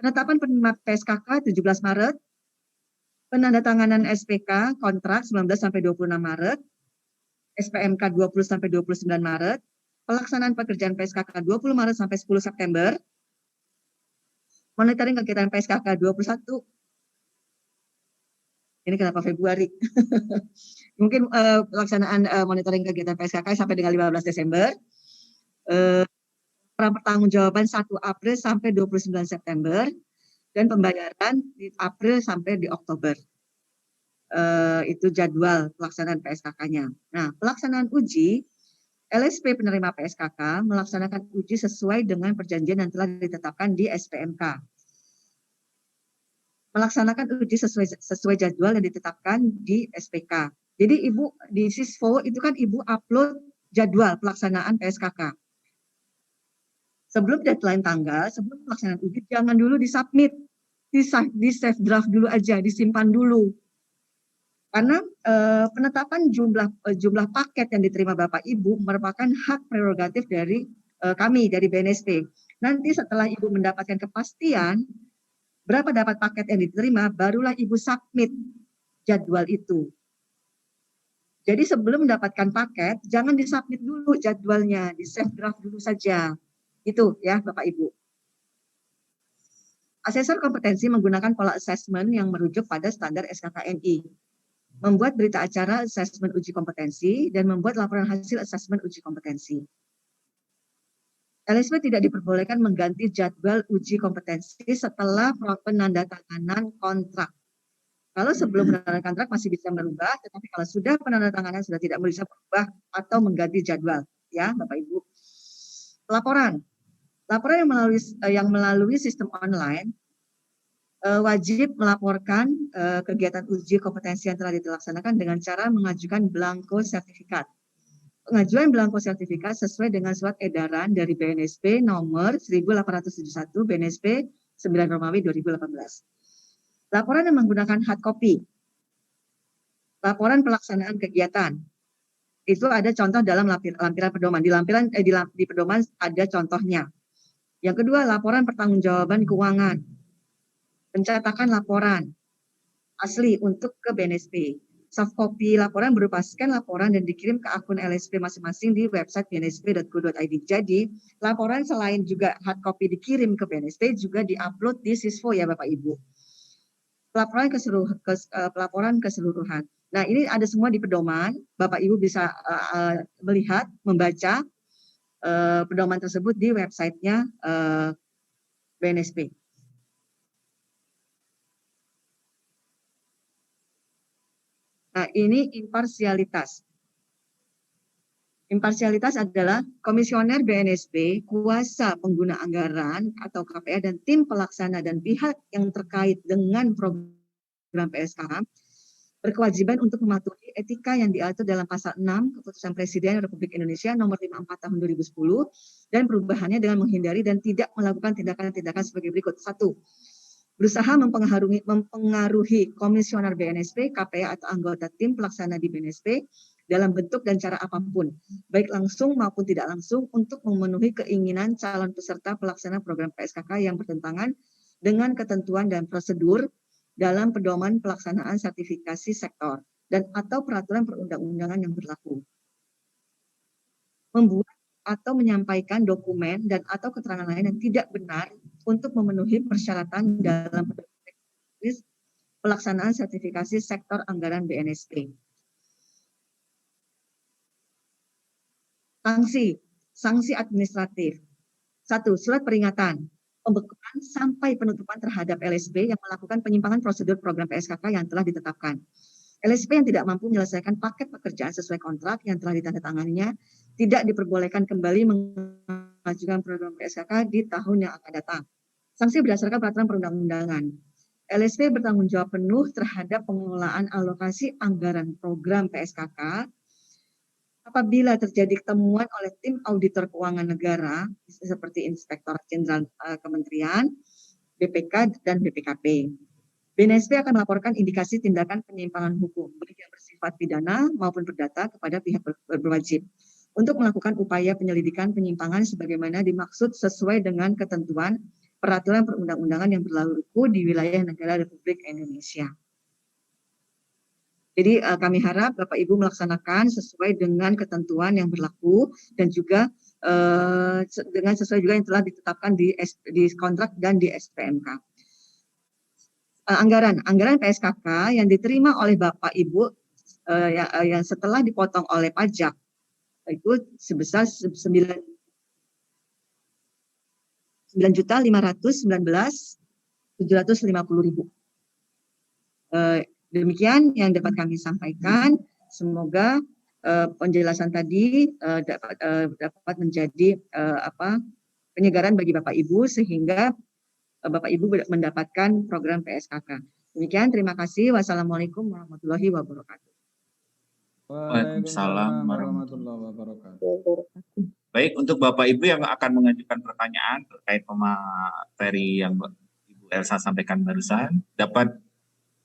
Penetapan penerima PSKK 17 Maret, penandatanganan SPK kontrak 19 sampai 26 Maret, SPMK 20 sampai 29 Maret, pelaksanaan pekerjaan PSKK 20 Maret sampai 10 September, monitoring kegiatan PSKK 21. Ini kenapa Februari? Mungkin pelaksanaan monitoring kegiatan PSKK sampai dengan 15 Desember. Pertanggungjawaban 1 April sampai 29 September. Dan pembayaran di April sampai di Oktober. Itu jadwal pelaksanaan PSKK-nya. Nah, pelaksanaan uji, LSP penerima PSKK melaksanakan uji sesuai dengan perjanjian yang telah ditetapkan di SPMK. Melaksanakan uji sesuai jadwal yang ditetapkan di SPK. Jadi Ibu di Sisfo itu kan Ibu upload jadwal pelaksanaan PSKK. Sebelum deadline tanggal, sebelum pelaksanaan uji, jangan dulu disubmit, di save draft dulu aja, disimpan dulu. Karena penetapan jumlah paket yang diterima Bapak Ibu merupakan hak prerogatif dari kami, dari BNSP. Nanti setelah Ibu mendapatkan kepastian berapa dapat paket yang diterima, barulah Ibu submit jadwal itu. Jadi sebelum mendapatkan paket, jangan disubmit dulu jadwalnya, di save draft dulu saja. Itu ya Bapak Ibu. Asesor kompetensi menggunakan pola assessment yang merujuk pada standar SKKNI. Membuat berita acara asesmen uji kompetensi, dan membuat laporan hasil asesmen uji kompetensi. LSP tidak diperbolehkan mengganti jadwal uji kompetensi setelah penandatanganan kontrak. Kalau sebelum penandatanganan kontrak masih bisa merubah, tetapi kalau sudah penandatanganan sudah tidak bisa berubah atau mengganti jadwal, ya Bapak Ibu. Laporan yang melalui sistem online wajib melaporkan kegiatan uji kompetensi yang telah dilaksanakan dengan cara mengajukan belangko sertifikat. Pengajuan belangko sertifikat sesuai dengan surat edaran dari BNSP nomor 1871 BNSP 9 Romawi 2018. Laporan yang menggunakan hard copy. Laporan pelaksanaan kegiatan. Itu ada contoh dalam lampiran pedoman. Di pedoman ada contohnya. Yang kedua, laporan pertanggungjawaban keuangan. Pencetakan laporan asli untuk ke BNSP. Soft copy laporan berupa scan laporan dan dikirim ke akun LSP masing-masing di website bnsp.go.id. Jadi, laporan selain juga hard copy dikirim ke BNSP, juga diupload di Sisfo ya Bapak Ibu. Pelaporan keseluruhan. Nah, ini ada semua di pedoman. Bapak Ibu bisa melihat, membaca pedoman tersebut di websitenya BNSP. Nah, ini imparsialitas. Imparsialitas adalah komisioner BNSP, kuasa pengguna anggaran atau KPA dan tim pelaksana dan pihak yang terkait dengan program PSKK berkewajiban untuk mematuhi etika yang diatur dalam pasal 6 Keputusan Presiden Republik Indonesia nomor 54 tahun 2010 dan perubahannya dengan menghindari dan tidak melakukan tindakan-tindakan sebagai berikut. 1. Berusaha mempengaruhi komisioner BNSP, KPA atau anggota tim pelaksana di BNSP dalam bentuk dan cara apapun, baik langsung maupun tidak langsung, untuk memenuhi keinginan calon peserta pelaksana program PSKK yang bertentangan dengan ketentuan dan prosedur dalam pedoman pelaksanaan sertifikasi sektor dan atau peraturan perundang-undangan yang berlaku. Membuat atau menyampaikan dokumen dan atau keterangan lain yang tidak benar untuk memenuhi persyaratan dalam pelaksanaan sertifikasi sektor anggaran BNSP. Sanksi administratif. 1. Surat peringatan. pembekuan sampai penutupan terhadap LSP yang melakukan penyimpangan prosedur program PSKK yang telah ditetapkan. LSP yang tidak mampu menyelesaikan paket pekerjaan sesuai kontrak yang telah ditandatanganinya tidak diperbolehkan kembali mengajukan program PSKK di tahun yang akan datang. Sanksi berdasarkan peraturan perundang-undangan. LSP bertanggung jawab penuh terhadap pengelolaan alokasi anggaran program PSKK apabila terjadi temuan oleh tim auditor keuangan negara seperti Inspektorat Jenderal Kementerian, BPK, dan BPKP. BNSP akan melaporkan indikasi tindakan penyimpangan hukum, baik yang bersifat pidana maupun perdata kepada pihak berwajib untuk melakukan upaya penyelidikan penyimpangan sebagaimana dimaksud sesuai dengan ketentuan peraturan perundang-undangan yang berlaku di wilayah negara Republik Indonesia. Jadi kami harap Bapak Ibu melaksanakan sesuai dengan ketentuan yang berlaku dan juga dengan sesuai juga yang telah ditetapkan di kontrak dan di SPMK. Anggaran PSKK yang diterima oleh Bapak Ibu yang setelah dipotong oleh pajak itu sebesar 9.519.750.000. Demikian yang dapat kami sampaikan. Semoga penjelasan tadi dapat menjadi penyegaran bagi Bapak Ibu sehingga Bapak Ibu mendapatkan program PSKK. Demikian, terima kasih. Wassalamualaikum warahmatullahi wabarakatuh. Waalaikumsalam warahmatullahi wabarakatuh. Baik, untuk Bapak Ibu yang akan mengajukan pertanyaan terkait materi yang Ibu Elsa sampaikan barusan, dapat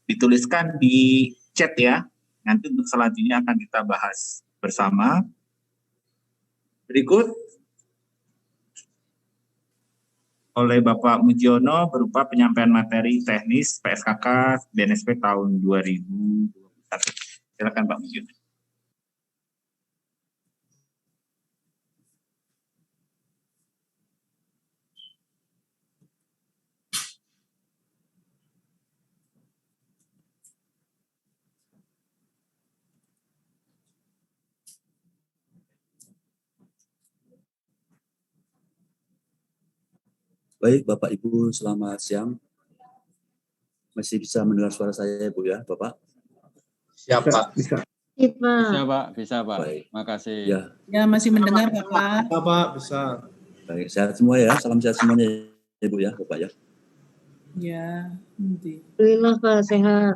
dituliskan di chat ya. Nanti untuk selanjutnya akan kita bahas bersama. Berikut oleh Bapak Mujiono berupa penyampaian materi teknis PSKK BNSP tahun 2021. Silakan Pak Mujiono. Baik, Bapak Ibu, selamat siang. Masih bisa mendengar suara saya, Bu ya, Bapak? Siap, Pak. Bisa. Bisa, Pak. Baik. Makasih. Ya, masih mendengar, Bapak. Bapak, bisa. Baik, sehat semua ya. Salam sehat semuanya, Ibu ya, Bapak ya. Ya, nanti. Alhamdulillah, Pak, sehat.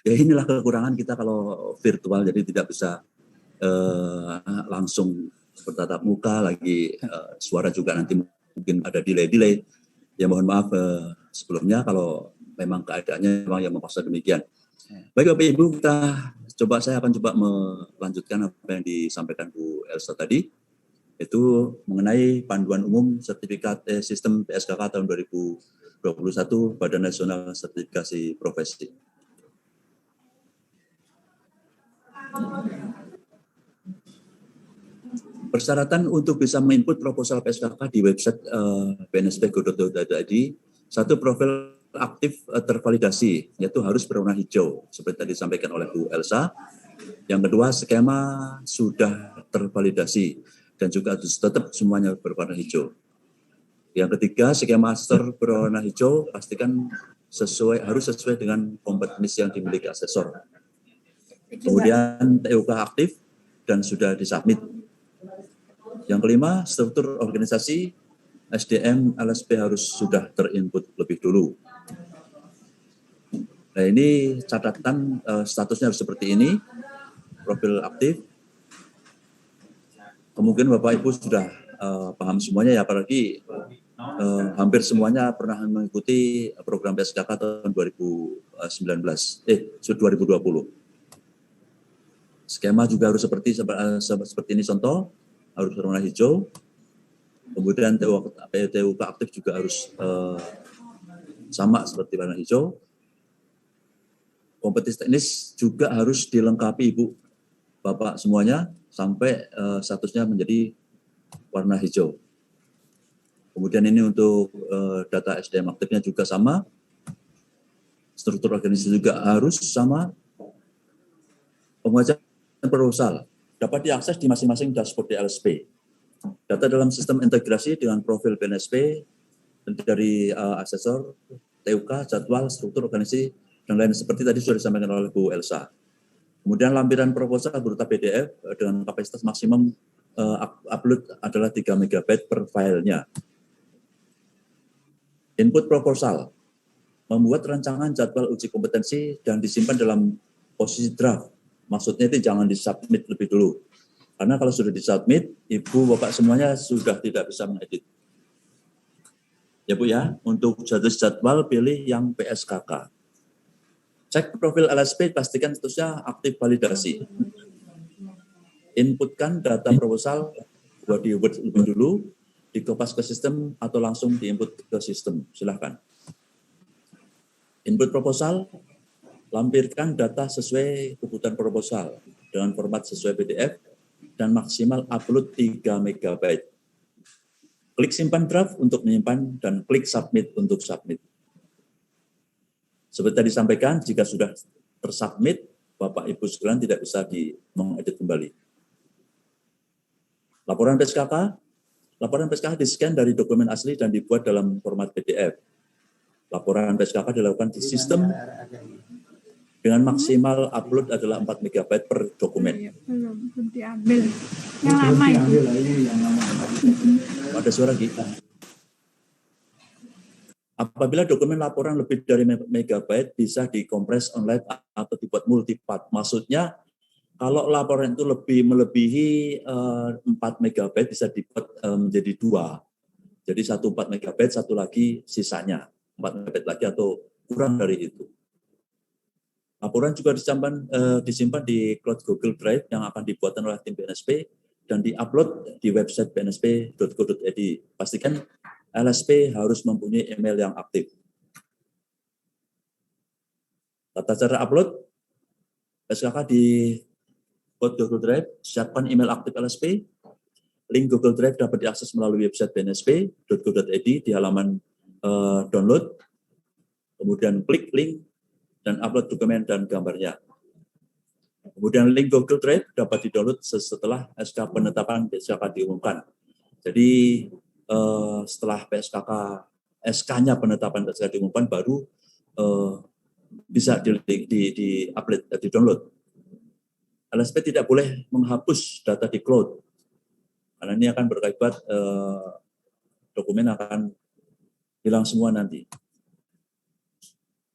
Ya inilah kekurangan kita kalau virtual, jadi tidak bisa langsung bertatap muka, lagi suara juga nanti mungkin ada delay. Ya mohon maaf sebelumnya kalau memang keadaannya memang yang memaksa demikian. Baik Bapak Ibu, saya akan coba melanjutkan apa yang disampaikan Bu Elsa tadi, yaitu mengenai panduan umum sertifikat sistem PSKK tahun 2021 Badan Nasional Sertifikasi Profesi. Persyaratan untuk bisa menginput proposal PSKK di website bnsp.go.id, satu profil aktif tervalidasi, yaitu harus berwarna hijau, seperti tadi disampaikan oleh Bu Elsa. Yang kedua, skema sudah tervalidasi dan juga harus tetap semuanya berwarna hijau. Yang ketiga, skema master berwarna hijau pastikan harus sesuai dengan kompetensi yang dimiliki asesor. Kemudian TUK aktif dan sudah disubmit. Yang kelima, struktur organisasi SDM LSP harus sudah terinput lebih dulu. Nah ini catatan statusnya harus seperti ini, profil aktif. Kemungkinan Bapak Ibu sudah paham semuanya ya, apalagi hampir semuanya pernah mengikuti program PSKK tahun 2020. Skema juga harus seperti ini contoh, harus berwarna hijau. Kemudian TUK aktif juga harus sama seperti warna hijau. Kompetensi teknis juga harus dilengkapi Ibu, Bapak semuanya sampai statusnya menjadi warna hijau. Kemudian ini untuk data SDM aktifnya juga sama. Struktur organisasi juga harus sama. Penguacan proposal dapat diakses di masing-masing dashboard di LSP. Data dalam sistem integrasi dengan profil BNSP dari asesor, TUK, jadwal, struktur, organisasi, dan lain seperti tadi sudah disampaikan oleh Bu Elsa. Kemudian lampiran proposal berupa PDF dengan kapasitas maksimum upload adalah 3 MB per filenya. Input proposal, membuat rancangan jadwal uji kompetensi dan disimpan dalam posisi draft. Maksudnya itu jangan disubmit lebih dulu. Karena kalau sudah disubmit, Ibu, Bapak semuanya sudah tidak bisa mengedit. Ya Bu ya, untuk jadwal pilih yang PSKK. Cek profil LSP, pastikan statusnya aktif validasi. Inputkan data proposal buat di Word lebih dulu, dikopas ke sistem atau langsung diinput ke sistem. Silahkan. Input proposal, lampirkan data sesuai kebutuhan proposal dengan format sesuai PDF dan maksimal upload 3 MB. Klik simpan draft untuk menyimpan dan klik submit untuk submit. Seperti tadi disampaikan, jika sudah tersubmit, Bapak Ibu sekalian tidak bisa mengedit kembali. Laporan PSKK di-scan dari dokumen asli dan dibuat dalam format PDF. Laporan PSKK dilakukan di sistem dengan maksimal upload adalah 4 MB per dokumen. Belum diambil. Yang lama itu. Ada suara gitu. Apabila dokumen laporan lebih dari megabyte bisa dikompres online atau dibuat multipart. Maksudnya kalau laporan itu melebihi 4 MB bisa dibuat menjadi 2. Jadi 4 MB, satu lagi sisanya 4 MB lagi atau kurang dari itu. Laporan juga disimpan di cloud Google Drive yang akan dibuatkan oleh tim BNSP dan diupload di website bnsp.go.id. Pastikan LSP harus mempunyai email yang aktif. Tata cara upload, PSKK di cloud Google Drive, siapkan email aktif LSP. Link Google Drive dapat diakses melalui website bnsp.go.id di halaman download. Kemudian klik link dan upload dokumen dan gambarnya. Kemudian link Google Drive dapat di-download setelah SK penetapan PSKK diumumkan. Jadi setelah PSKK SK-nya penetapan PSKK diumumkan baru bisa di-upload, di-download. LSP tidak boleh menghapus data di cloud karena ini akan berakibat dokumen akan hilang semua nanti.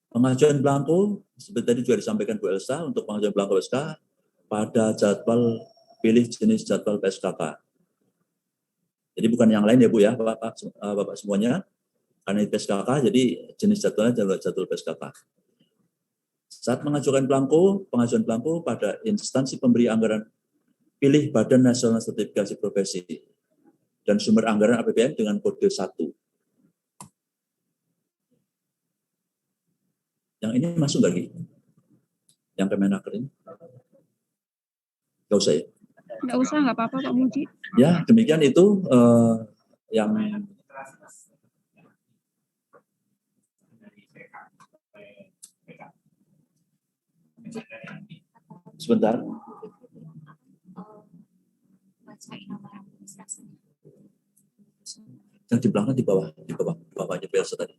Pengajuan belangko, seperti tadi juga disampaikan Bu Elsa, untuk pengajuan belangko SK pada jadwal pilih jenis jadwal PSKK. Jadi bukan yang lain ya Bu ya, Bapak semuanya, karena ini PSKK, jadi jenis jadwalnya adalah jadwal PSKK. Saat mengajukan belangko, pengajuan belangko pada instansi pemberi anggaran, pilih Badan Nasional Sertifikasi Profesi dan sumber anggaran APBN dengan kode 1. Yang ini masuk nggak gitu? Yang Kemenaker ini? Nggak usah ya? Nggak usah, nggak apa-apa Pak Muji. Ya, demikian itu yang sebentar. Yang di belakang di bawahnya biasa tadi.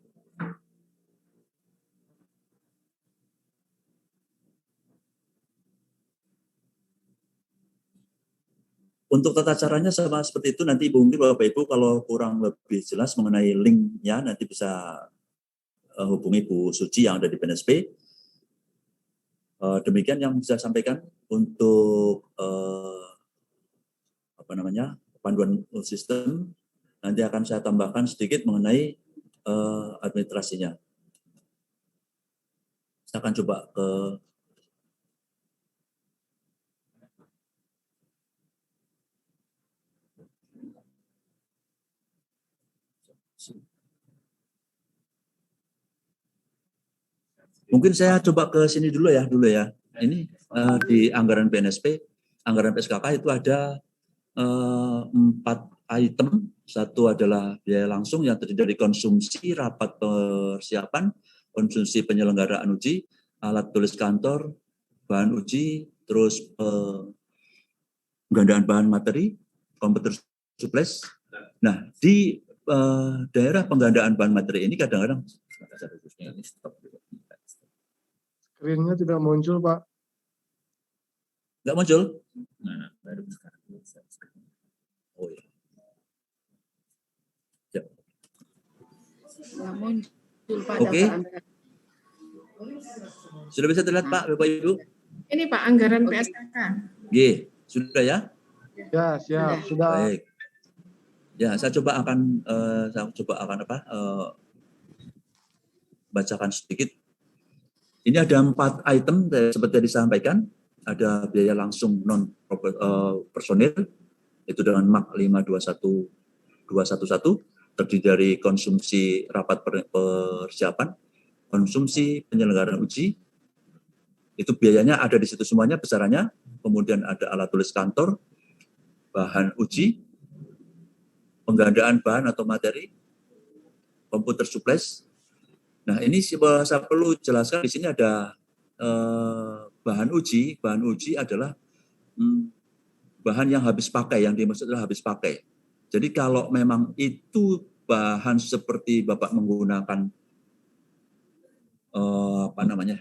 Untuk tata caranya sama seperti itu, nanti mungkin Bapak Ibu kalau kurang lebih jelas mengenai linknya nanti bisa hubungi Bu Suci yang ada di BNSP. Demikian yang bisa sampaikan untuk panduan sistem. Nanti akan saya tambahkan sedikit mengenai administrasinya. Saya akan coba ke mungkin saya coba ke sini dulu ya. Ini di anggaran BNSP, anggaran PSKK itu ada 4 item. Satu adalah biaya langsung yang terdiri dari konsumsi, rapat persiapan, konsumsi penyelenggaraan uji, alat tulis kantor, bahan uji, terus penggandaan bahan materi, komputer supplies. Nah, di daerah penggandaan bahan materi ini kadang-kadang Screen-nya tidak muncul, Pak. nggak muncul. Nah, baru sekarang. Oh ya. Ya. Nggak muncul, Pak. Oke. Sudah bisa terlihat, Pak, Bapak Ibu? Ini Pak, anggaran PSKK. G, sudah ya? Ya, siap, sudah. Baik. Ya, saya coba akan bacakan sedikit. Ini ada 4 item seperti yang disampaikan. Ada biaya langsung non personil itu dengan MAK 521211 terdiri dari konsumsi rapat persiapan, konsumsi penyelenggaraan uji. Itu biayanya ada di situ semuanya besarannya. Kemudian ada alat tulis kantor, bahan uji, penggandaan bahan atau materi, komputer supplies. Nah, ini saya perlu jelaskan di sini ada bahan uji. Bahan uji adalah bahan yang habis pakai, yang dimaksud adalah habis pakai. Jadi kalau memang itu bahan seperti Bapak menggunakan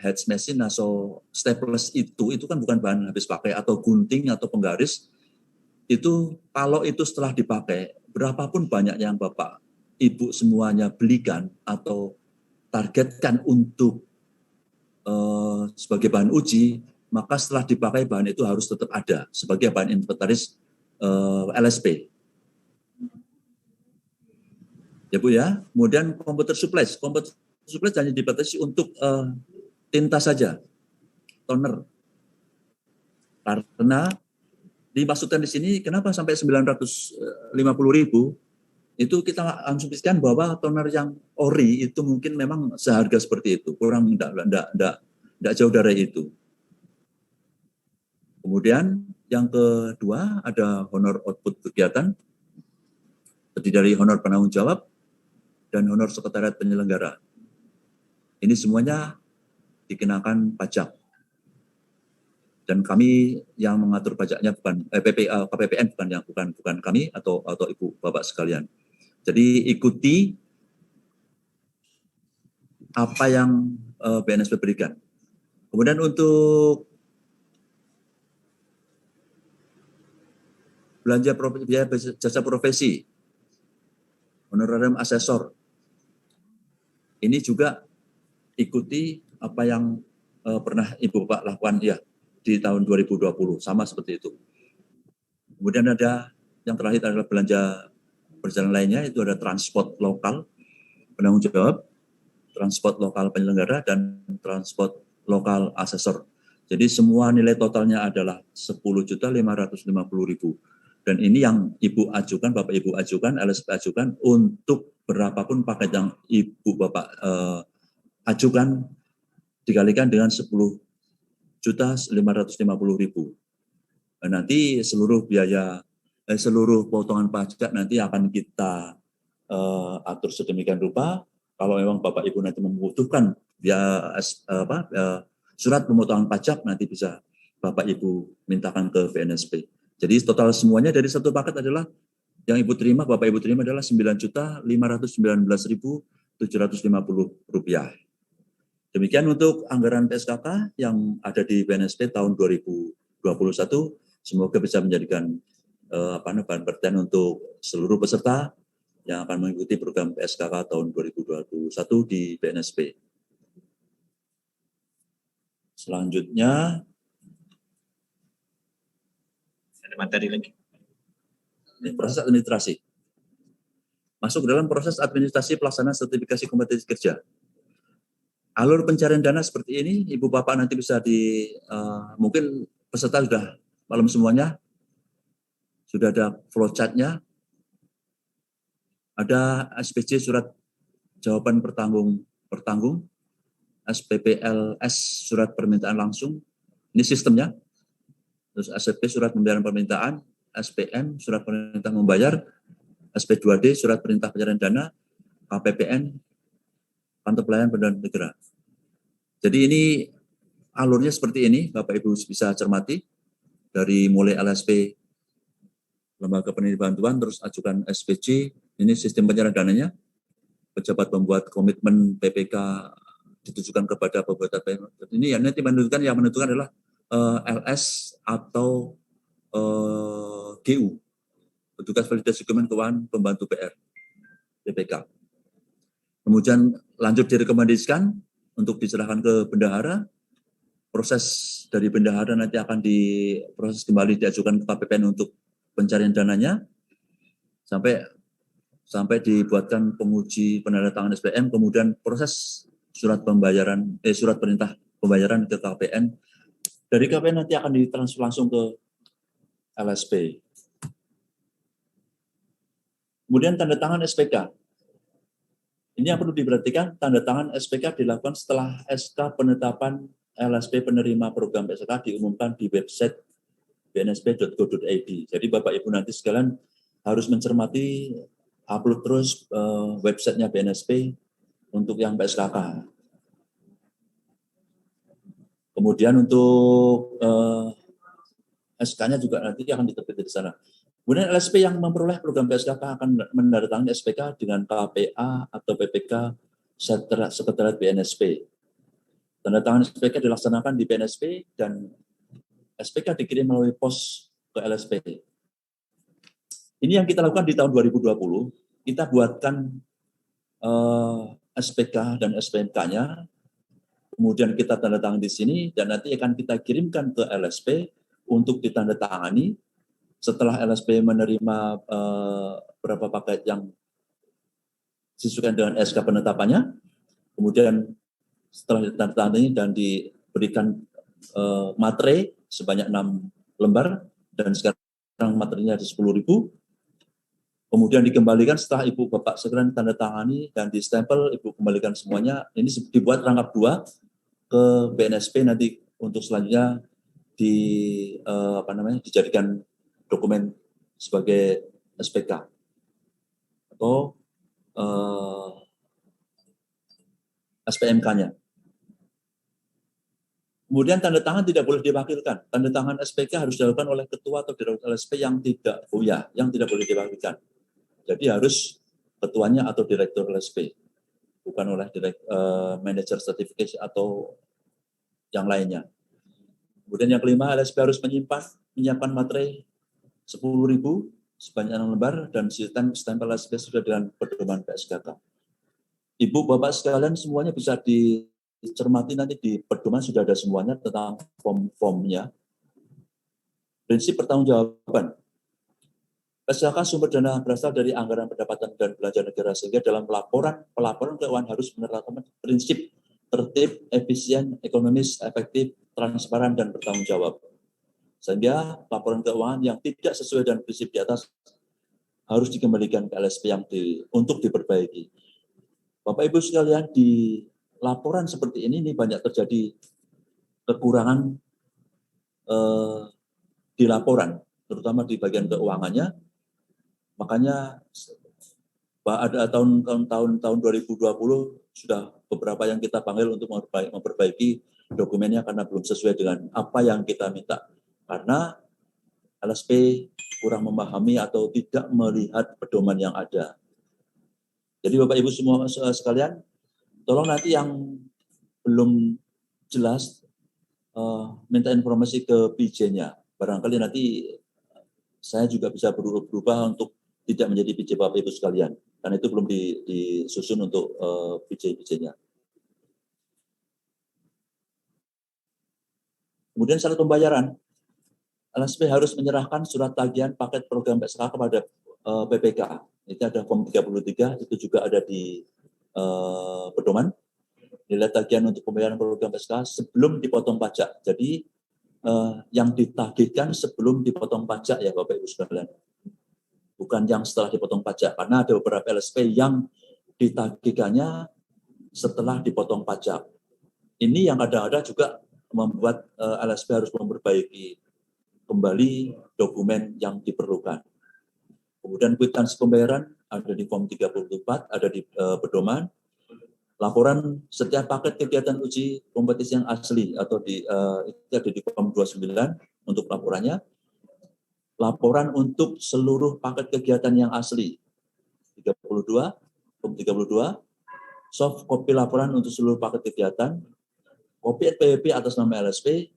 hedge machine atau staples itu kan bukan bahan habis pakai, atau gunting atau penggaris. Itu kalau itu setelah dipakai, berapapun banyak yang Bapak Ibu semuanya belikan atau targetkan untuk sebagai bahan uji, maka setelah dipakai bahan itu harus tetap ada sebagai bahan inventaris LSP. Ya Bu ya. Kemudian komputer supplies. Komputer supplies hanya dibatasi untuk tinta saja, toner. Karena dimaksudkan di sini kenapa sampai 950.000, itu kita asumsikan bahwa toner yang ori itu mungkin memang seharga seperti itu, kurang tidak jauh dari itu. Kemudian yang kedua ada honor output kegiatan, terdiri dari honor penanggung jawab dan honor sekretariat penyelenggara. Ini semuanya dikenakan pajak. Dan kami yang mengatur pajaknya bukan KPPN, bukan kami atau Ibu Bapak sekalian. Jadi ikuti apa yang BNSP berikan. Kemudian untuk belanja biaya jasa profesi, honorarium asesor, ini juga ikuti apa yang pernah Ibu Bapak lakukan ya di tahun 2020, sama seperti itu. Kemudian ada yang terakhir adalah belanja berjalan lainnya, itu ada transport lokal penanggung jawab, transport lokal penyelenggara, dan transport lokal asesor. Jadi semua nilai totalnya adalah 10.550.000. Dan ini yang Ibu ajukan, Bapak Ibu ajukan, LSP ajukan untuk berapapun paket yang Ibu Bapak ajukan dikalikan dengan 10.550.000. Dan nanti seluruh biaya, seluruh potongan pajak nanti akan kita atur sedemikian rupa. Kalau memang Bapak Ibu nanti membutuhkan surat pemotongan pajak, nanti bisa Bapak Ibu mintakan ke BNSP. Jadi total semuanya dari satu paket adalah yang Ibu terima, Bapak Ibu terima adalah Rp9.519.750. Demikian untuk anggaran PSKK yang ada di BNSP tahun 2021. Semoga bisa menjadikan bahan perhatian untuk seluruh peserta yang akan mengikuti program PSKK tahun 2021 di BNSP. Selanjutnya ada materi lagi. Proses administrasi. Masuk dalam proses administrasi pelaksanaan sertifikasi kompetensi kerja. Alur pencarian dana seperti ini, Ibu Bapak nanti bisa mungkin peserta sudah malam semuanya, sudah ada flowchart-nya, ada SPJ surat jawaban pertanggung, SPPLS surat permintaan langsung, ini sistemnya, terus SPP surat pembayaran permintaan, SPM surat perintah membayar, SP2D surat perintah pencarian dana, KPPN kantor pelayanan pendanaan negara. Jadi ini alurnya seperti ini, Bapak Ibu bisa cermati dari mulai LSP lembaga peneliti bantuan, terus ajukan SPJ, Ini sistem penyerahan dananya. Pejabat membuat komitmen PPK ditujukan kepada pembuatan PPK. Ini yang nanti menentukan adalah LS atau GU, petugas validasi dokumen keuangan pembantu PR PPK. Kemudian lanjut direkomendasikan untuk diserahkan ke bendahara. Proses dari bendahara nanti akan diproses kembali, diajukan ke KPPN untuk pencarian dananya sampai dibuatkan penguji penandatangan SPM, kemudian proses surat perintah pembayaran ke KPN. Dari KPN nanti akan ditransfer langsung ke LSP. Kemudian tanda tangan SPK. Ini yang perlu diperhatikan, tanda tangan SPK dilakukan setelah SK penetapan LSP penerima program PSK diumumkan di website bnsp.go.id. Jadi Bapak Ibu nanti sekalian harus mencermati upload terus websitenya BNSP untuk yang PSKK. Kemudian untuk SK-nya juga nanti akan diterbitkan di sana. Kemudian LSP yang memperoleh program PSKK akan menandatangani SPK dengan KPA atau PPK Sekretariat BNSP. Tanda tangan SPK dilaksanakan di BNSP dan SPK dikirim melalui pos ke LSP. Ini yang kita lakukan di tahun 2020. Kita buatkan SPK dan SPMK-nya, kemudian kita tanda tangan di sini dan nanti akan kita kirimkan ke LSP untuk ditandatangani. Setelah LSP menerima berapa paket yang disesuaikan dengan SK penetapannya, kemudian setelah ditandatangani dan diberikan materai sebanyak 6 lembar, dan sekarang materinya ada 10.000, kemudian dikembalikan setelah Ibu Bapak sekalian tanda tangani dan di stempel, Ibu kembalikan semuanya. Ini dibuat rangkap 2 ke BNSP nanti untuk selanjutnya dijadikan dokumen sebagai SPK atau SPMK-nya. Kemudian tanda tangan tidak boleh diwakilkan. Tanda tangan SPK harus dilakukan oleh ketua atau direktur LSP yang tidak boleh diwakilkan. Jadi harus ketuanya atau direktur LSP, bukan oleh manajer sertifikasi atau yang lainnya. Kemudian yang kelima, LSP harus menyiapkan materai 10.000 sebanyak 6 lembar dan sistem stempel LSP sudah dengan pedoman PSKK. Ibu Bapak sekalian semuanya bisa dicermati nanti di pedoman sudah ada semuanya tentang form-formnya. Prinsip pertanggungjawaban. PSKK sumber dana berasal dari anggaran pendapatan dan belanja negara, sehingga dalam pelaporan keuangan harus menerapkan prinsip tertib, efisien, ekonomis, efektif, transparan, dan bertanggung jawab. Sehingga laporan keuangan yang tidak sesuai dengan prinsip di atas harus dikembalikan ke LSP untuk diperbaiki. Bapak Ibu sekalian, di laporan seperti ini banyak terjadi kekurangan di laporan, terutama di bagian keuangannya. Makanya ada tahun 2020 sudah beberapa yang kita panggil untuk memperbaiki dokumennya karena belum sesuai dengan apa yang kita minta. Karena LSP kurang memahami atau tidak melihat pedoman yang ada. Jadi Bapak Ibu semua sekalian, tolong nanti yang belum jelas minta informasi ke PJ-nya. Barangkali nanti saya juga bisa berubah untuk tidak menjadi PJ Bapak Ibu sekalian. Karena itu belum disusun untuk PJ-PJ-nya. Kemudian syarat pembayaran. LSP harus menyerahkan surat tagihan paket program PSK kepada PPK. Itu ada form 33, itu juga ada di pedoman. Nilai tagihan untuk pembayaran program PSK sebelum dipotong pajak. Jadi yang ditagihkan sebelum dipotong pajak ya Bapak Ibu sekalian. Bukan yang setelah dipotong pajak. Karena ada beberapa LSP yang ditagihkannya setelah dipotong pajak. Ini yang kadang-kadang juga membuat LSP harus memperbaiki kembali dokumen yang diperlukan. Kemudian kwitansi pembayaran ada di form 34, ada di pedoman. Laporan setiap paket kegiatan uji kompetisi yang asli atau itu ada di form 29 untuk laporannya. Laporan untuk seluruh paket kegiatan yang asli 30 Form 32, soft kopi laporan untuk seluruh paket kegiatan, kopi NPWP atas nama LSP,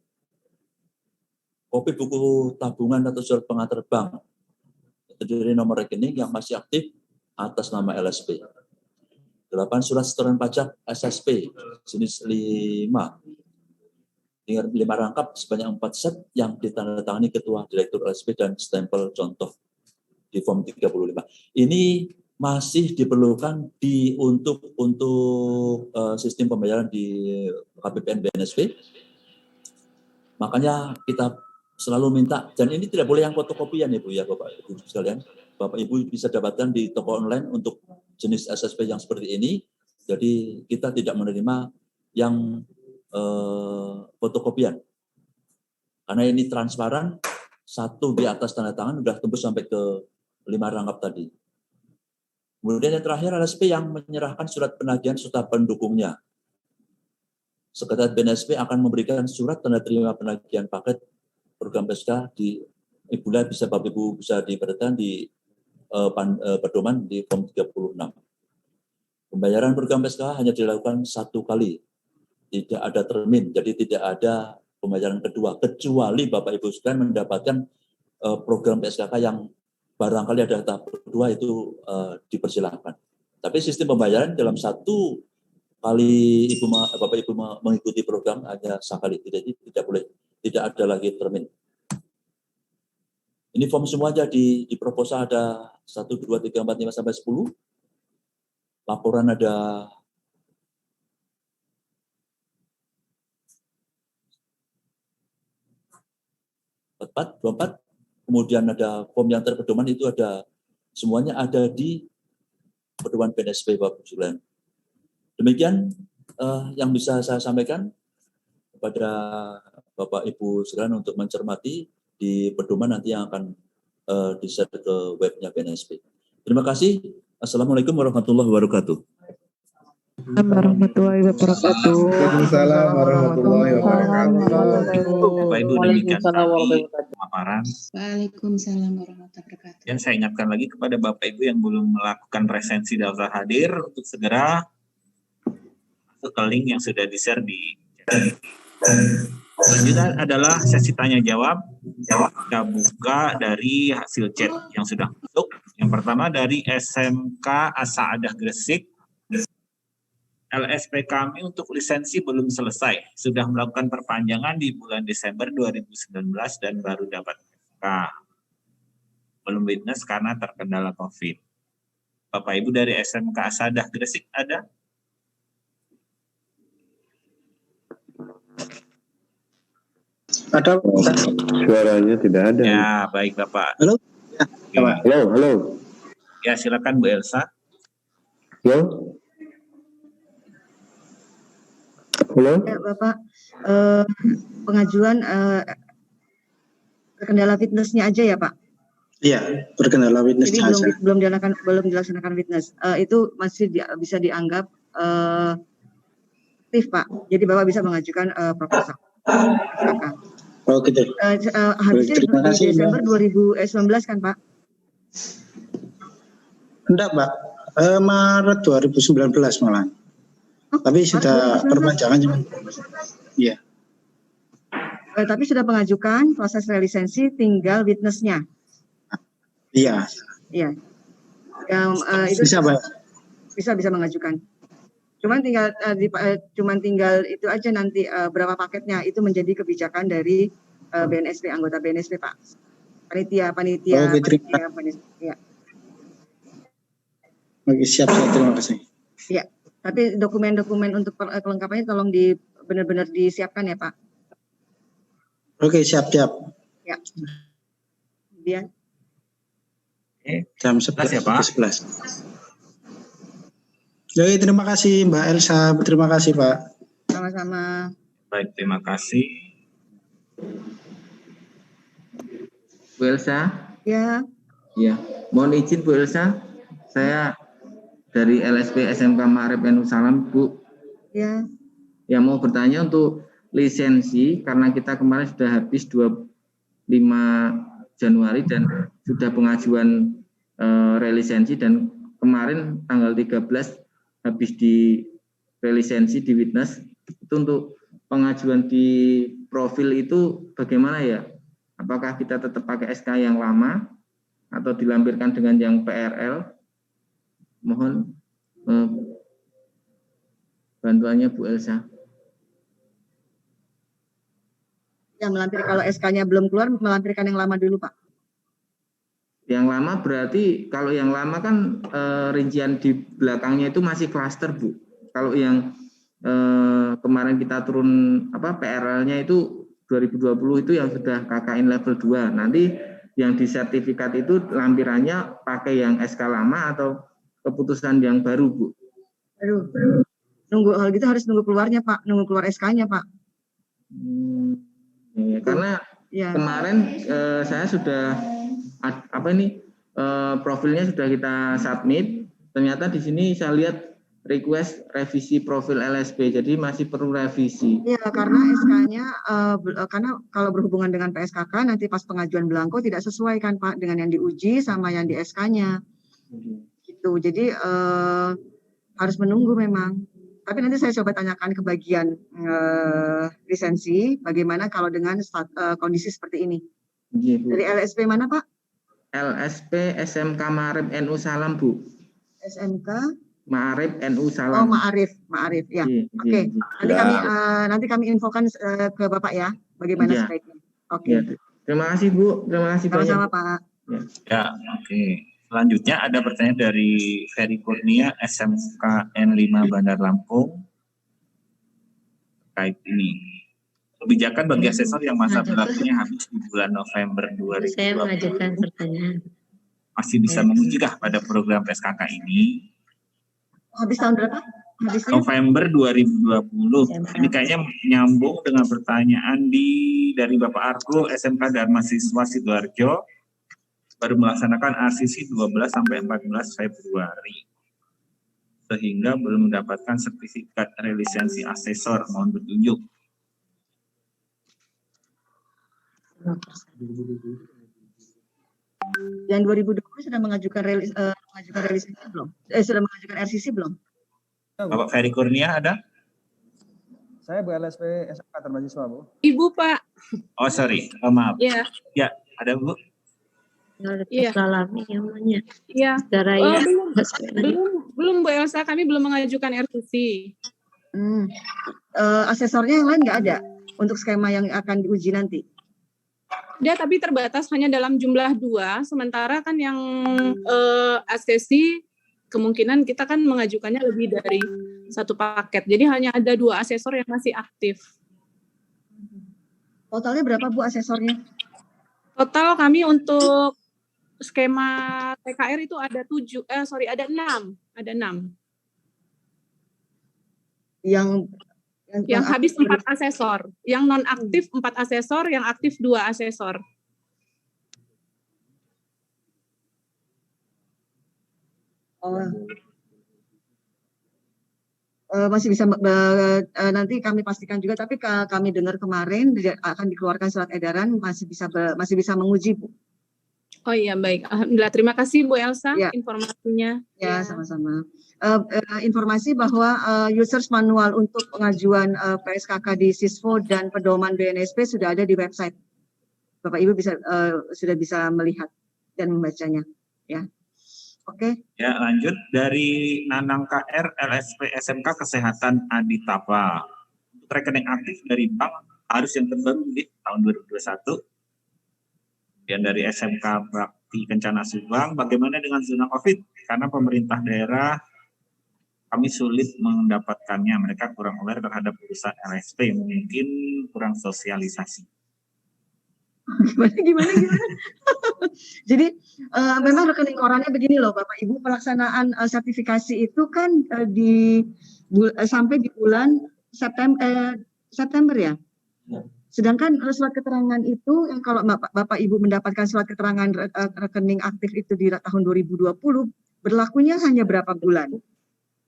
kopi buku tabungan atau surat pengantar bank terdiri nomor rekening yang masih aktif atas nama LSP. 8. Surat setoran pajak SSP jenis 5 rangkap sebanyak 4 set yang ditandatangani Ketua Direktur LSP dan stempel contoh di Form 35. Ini masih diperlukan untuk sistem pembayaran di KPPN BNSP. Makanya kita selalu minta, dan ini tidak boleh yang fotokopian Ibu ya Bapak Ibu sekalian. Bapak Ibu bisa dapatkan di toko online untuk jenis SSP yang seperti ini. Jadi kita tidak menerima yang fotokopian. Karena ini transparan, satu di atas tanda tangan sudah tembus sampai ke 5 rangkap tadi. Kemudian yang terakhir LSP yang menyerahkan surat penagihan serta pendukungnya. Sekretariat BNSP akan memberikan surat tanda terima penagihan paket program PSK di Bapak Ibu bisa diperhatikan di pedoman di Form 36. Pembayaran program PSK hanya dilakukan 1 kali. Tidak ada termin, jadi tidak ada pembayaran kedua, kecuali Bapak Ibu sekalian mendapatkan program PSKK yang barangkali ada tahap kedua itu dipersilahkan. Tapi sistem pembayaran dalam 1 kali Bapak Ibu mengikuti program hanya sekali, tidak boleh, tidak ada lagi termin. Ini form semua aja di proposal ada 1, 2, 3, 4, 5 sampai 10. Laporan ada 24, kemudian ada form yang terpedoman itu ada, semuanya ada di pedoman BNSP Bapak Ibu sekalian. Demikian yang bisa saya sampaikan kepada Bapak Ibu sekalian untuk mencermati di pedoman nanti yang akan di-share ke webnya BNSP. Terima kasih. Assalamualaikum warahmatullahi wabarakatuh. Warahmatullahi wabarakatuh. Waalaikumsalam warahmatullahi wabarakatuh. Bapak Ibu, demikian tadi pemaparan. Waalaikumsalam warahmatullahi wabarakatuh. Dan saya ingatkan lagi kepada Bapak Ibu yang belum melakukan resensi daftar hadir untuk segera masuk ke link yang sudah di-share di chat. Selanjutnya adalah sesi tanya jawab. Kita buka dari hasil chat yang sudah masuk. Yang pertama dari SMK As-Sa'adah Gresik. LSP kami untuk lisensi belum selesai. Sudah melakukan perpanjangan di bulan Desember 2019 dan baru dapat SK. Belum witness karena terkendala COVID. Bapak Ibu dari SMK As-Sa'adah Gresik ada? Ada, suaranya tidak ada. Ya, baik Bapak. Halo? Ya. Halo. Ya, silakan Bu Elsa. Halo? Ya, Bapak, pengajuan terkendala fitnessnya aja ya Pak? Iya, terkendala fitness. Jadi belum dilaksanakan fitness. Itu masih bisa dianggap aktif Pak. Jadi Bapak bisa mengajukan proposal. Oh gitu. Harusnya di Desember 2019 kan Pak? Enggak Pak, Maret 2019 malah. Tapi sudah perpanjangan cuma. Iya. Tapi sudah mengajukan proses relisensi, tinggal witness-nya. Iya. Iya. Itu bisa mengajukan. Cuman tinggal itu aja nanti berapa paketnya itu menjadi kebijakan dari BNSP, anggota BNSP Pak. Panitia. Ya. Oke, siap, terima kasih. Iya. Tapi dokumen-dokumen untuk kelengkapannya tolong benar-benar disiapkan ya Pak. Oke, siap. Ya. Kemudian. Jam 11 ya Pak. 11. Oke, terima kasih Mbak Elsa. Terima kasih Pak. Sama-sama. Baik, terima kasih. Bu Elsa? Ya. Ya, mohon izin Bu Elsa. Saya dari LSP SMK Ma'arif NU Salam, Bu. Ya. Yang mau bertanya untuk lisensi, karena kita kemarin sudah habis 25 Januari dan sudah pengajuan relisensi dan kemarin tanggal 13 habis di relisensi di witness. Itu untuk pengajuan di profil itu bagaimana ya? Apakah kita tetap pakai SK yang lama atau dilampirkan dengan yang PRL? Mohon bantuannya Bu Elsa. Ya, melampir kalau SK-nya belum keluar, melampirkan yang lama dulu, Pak. Yang lama berarti kalau yang lama kan rincian di belakangnya itu masih klaster, Bu. Kalau yang kemarin kita turun PRL-nya itu 2020 itu yang sudah KKN level 2. Nanti yang di sertifikat itu lampirannya pakai yang SK lama atau keputusan yang baru, Bu? Aduh, nunggu hal gitu harus nunggu keluarnya, Pak. Nunggu keluar SK-nya, Pak. Ya, karena ya. Kemarin saya sudah profilnya sudah kita submit. Ternyata di sini saya lihat request revisi profil LSP, jadi masih perlu revisi. Iya, karena SK-nya karena kalau berhubungan dengan PSKK nanti pas pengajuan belangko tidak sesuai kan, Pak, dengan yang diuji sama yang di SK-nya. Gitu. Jadi harus menunggu memang. Tapi nanti saya coba tanyakan ke bagian lisensi, bagaimana kalau dengan kondisi seperti ini. Dari LSP mana, Pak? LSP SMK Ma'arif NU Salam, Bu. SMK Ma'arif NU Salam. Oh, Ma'arif ya. Oke. Nanti kami infokan ke Bapak ya, bagaimana sebaiknya. Oke. Terima kasih, Bu. Terima kasih banyak. Sama-sama, Pak. Ya, oke. Selanjutnya ada pertanyaan dari Ferry Kurnia, SMK N5 Bandar Lampung. Terkait ini. Kebijakan bagi asesor yang masa berlakunya habis di bulan November 2020. Saya mengajukan pertanyaan. Masih bisa mengujikah pada program PSKK ini? Habis tahun berapa? Habisnya? November 2020. Ini kayaknya nyambung dengan pertanyaan dari Bapak Argo, SMK Dharma Siswa Sidoarjo. Baru melaksanakan RCC 12 sampai 14 Februari. Sehingga belum mendapatkan sertifikat relisensi asesor. Mohon petunjuk. Yang 2020 sudah mengajukan relisensi belum? Sudah mengajukan RCC belum? Bapak Ferry Kurnia ada? Saya Bu LSP SMK Dharma Siswa, Bu. Ibu, Pak. Oh, sorry. Maaf. Iya. Ya, ada, Bu. Iya. Yang namanya. Iya. Belum Bu Elsa, kami belum mengajukan RCC. Asesornya yang lain nggak ada untuk skema yang akan diuji nanti? Ada, tapi terbatas hanya dalam jumlah 2. Sementara kan yang asesi kemungkinan kita kan mengajukannya lebih dari 1 paket. Jadi hanya ada 2 asesor yang masih aktif. Totalnya berapa, Bu, asesornya? Total kami untuk skema TKR itu ada 6. Ada 6. Yang habis 4 asesor. Yang non aktif 4 asesor, yang aktif 2 asesor. Masih bisa nanti kami pastikan juga, tapi kami dengar kemarin akan dikeluarkan surat edaran masih bisa menguji, Bu. Oh iya, baik. Alhamdulillah. Terima kasih Bu Elsa informasinya. Ya, sama-sama. Informasi bahwa users manual untuk pengajuan PSKK di Sisfo dan pedoman BNSP sudah ada di website. Bapak Ibu sudah bisa melihat dan membacanya. Ya. Oke. Ya, lanjut dari Nanang KR LSP SMK Kesehatan Aditapa. Rekening aktif dari bank harus yang terbaru di tahun 2021. Dan dari SMK Bakti Kencana Subang, bagaimana dengan zona COVID? Karena pemerintah daerah kami sulit mendapatkannya. Mereka kurang aware terhadap urusan LSP, mungkin kurang sosialisasi. Gimana? Jadi memang rekening korannya begini loh, Bapak Ibu, pelaksanaan sertifikasi itu kan sampai di bulan September ya. Sedangkan surat keterangan itu yang kalau Bapak Ibu mendapatkan surat keterangan rekening aktif itu di tahun 2020 berlakunya hanya berapa bulan.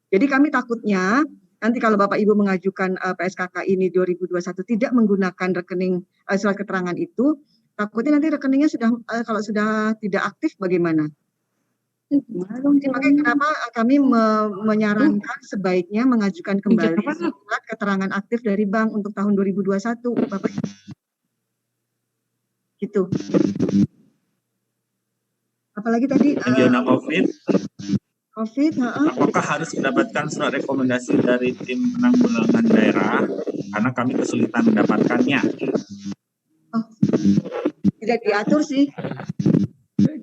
Jadi kami takutnya nanti kalau Bapak Ibu mengajukan PSKK ini 2021 tidak menggunakan rekening surat keterangan itu, takutnya nanti rekeningnya kalau sudah tidak aktif bagaimana? Makanya kenapa kami menyarankan sebaiknya mengajukan kembali surat keterangan aktif dari bank untuk tahun 2021, Bapak. Gitu. Apalagi tadi Zona COVID. Apakah harus mendapatkan surat rekomendasi dari tim penanggulangan daerah karena kami kesulitan mendapatkannya? Oh, tidak diatur sih.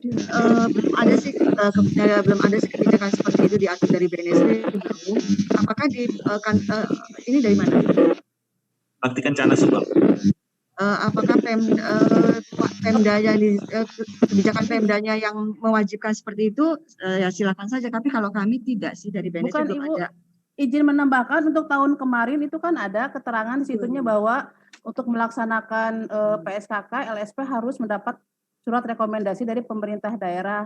Belum ada sih kebijakan seperti itu diatur dari BNSP belum. Apakah ini dari mana? Bakti Kencana Subang. Apakah Pemdanya kebijakan Pemdanya yang mewajibkan seperti itu, ya silakan saja. Tapi kalau kami tidak sih dari BNSP Bukan, belum Ibu, ada. Izin menambahkan untuk tahun kemarin itu kan ada keterangan di situnya bahwa untuk melaksanakan PSKK, LSP harus mendapat surat rekomendasi dari pemerintah daerah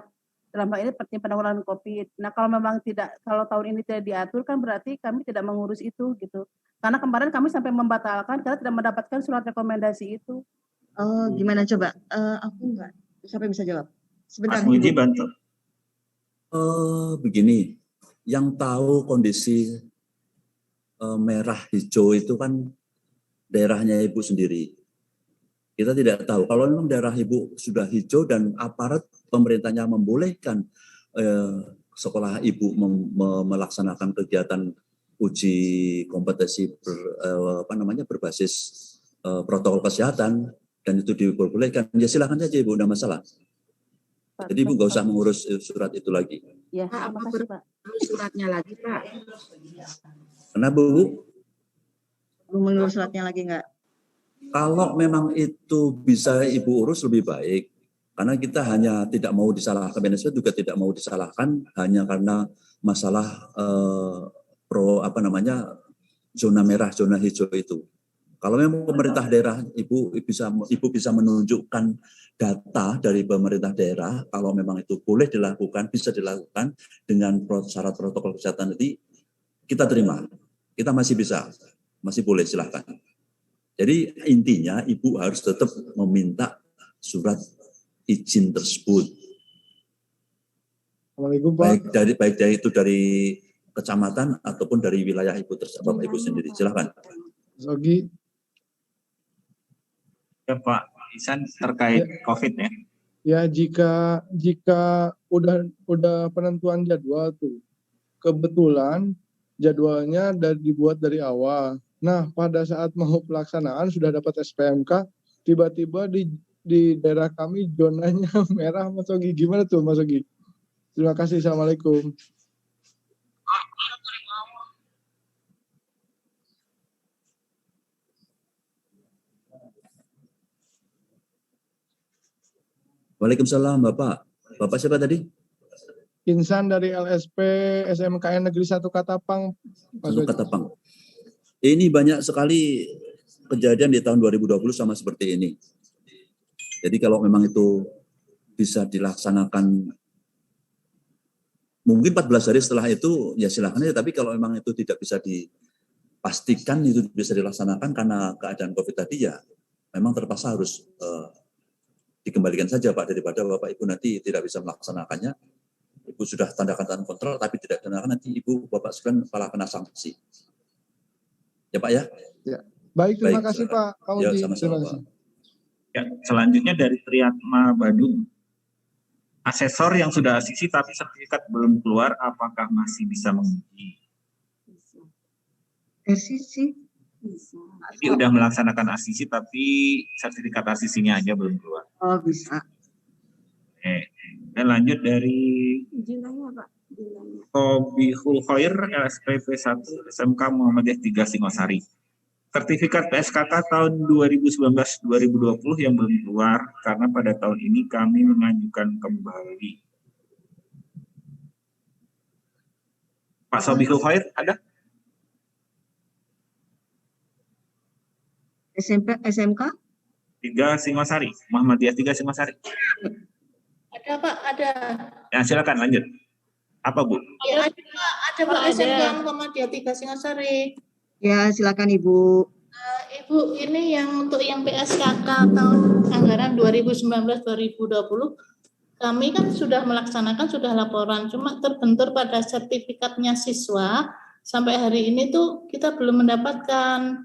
dalam hal ini tim penanggulangan COVID. Nah, kalau memang kalau tahun ini tidak diatur kan berarti kami tidak mengurus itu gitu. Karena kemarin kami sampai membatalkan karena tidak mendapatkan surat rekomendasi itu. Oh, gimana coba? Aku enggak. Siapa yang bisa jawab? Sebentar. Mas Muji bantu. Begini, yang tahu kondisi merah hijau itu kan daerahnya Ibu sendiri. Kita tidak tahu. Kalau memang daerah Ibu sudah hijau dan aparat pemerintahnya membolehkan sekolah Ibu melaksanakan kegiatan uji kompetensi berbasis protokol kesehatan dan itu diperbolehkan, ya silakan saja Ibu, tidak masalah. Jadi Ibu nggak usah mengurus surat itu lagi. Ya, terima kasih, Pak. Suratnya lagi, Pak. Kenapa, Bu? Belum mengurus suratnya lagi nggak? Kalau memang itu bisa Ibu urus lebih baik, karena kita hanya tidak mau disalahkan, BNSP juga tidak mau disalahkan hanya karena masalah zona merah, zona hijau itu. Kalau memang pemerintah daerah Ibu bisa menunjukkan data dari pemerintah daerah, kalau memang itu boleh dilakukan, bisa dilakukan dengan syarat protokol kesehatan itu, kita terima. Kita masih bisa, masih boleh, silahkan. Jadi intinya Ibu harus tetap meminta surat izin tersebut. Assalamualaikum, Pak. Baik dari itu dari kecamatan ataupun dari wilayah Ibu Bapak Ibu sendiri. Silakan. Sogi. Ya Pak Ihsan terkait COVID ya. Ya, jika udah penentuan jadwal tuh. Kebetulan jadwalnya dibuat dari awal. Nah, pada saat mau pelaksanaan sudah dapat SPMK, tiba-tiba di daerah kami zonanya merah, Mas Ogi. Gimana tuh, Mas Ogi? Terima kasih. Assalamualaikum. Waalaikumsalam, Bapak. Bapak siapa tadi? Insan dari LSP SMKN Negeri 1 Katapang. Katapang. Ini banyak sekali kejadian di tahun 2020 sama seperti ini. Jadi kalau memang itu bisa dilaksanakan mungkin 14 hari setelah itu ya silakan aja, tapi kalau memang itu tidak bisa dipastikan itu bisa dilaksanakan karena keadaan COVID tadi, ya memang terpaksa harus dikembalikan saja Pak, daripada Bapak Ibu nanti tidak bisa melaksanakannya. Ibu sudah tandakan kontrol tapi tidak tandakan, nanti Ibu Bapak sekalian malah kena sanksi. Ya Pak ya. Ya. Baik, terima kasih Pak. Ya, sama-sama Pak. Ya, selanjutnya dari Triatma Badung. Asesor yang sudah asisi tapi sertifikat belum keluar, apakah masih bisa menguji? Asisi. Jadi udah melaksanakan asisi tapi sertifikat asisinya aja belum keluar. Oh, bisa. Oke. Dan lanjut dari Tobihul Khair LSPP 1 SMK Muhammadiyah 3 Singosari. Sertifikat PSKK tahun 2019-2020 yang belum keluar karena pada tahun ini kami mengajukan kembali. Pak Sobihul Khair ada? SMK? 3 Singosari, Muhammadiyah 3 Singosari. Ada Pak, ada. Ya silakan lanjut. Apa Bu? Ya, ada Pak SMK Muhammadiyah 3 Singosari. Ya, silakan Ibu. Ibu, ini yang untuk yang PSKK tahun anggaran 2019-2020 kami kan sudah melaksanakan, sudah laporan, cuma terbentur pada sertifikatnya siswa, sampai hari ini tuh kita belum mendapatkan.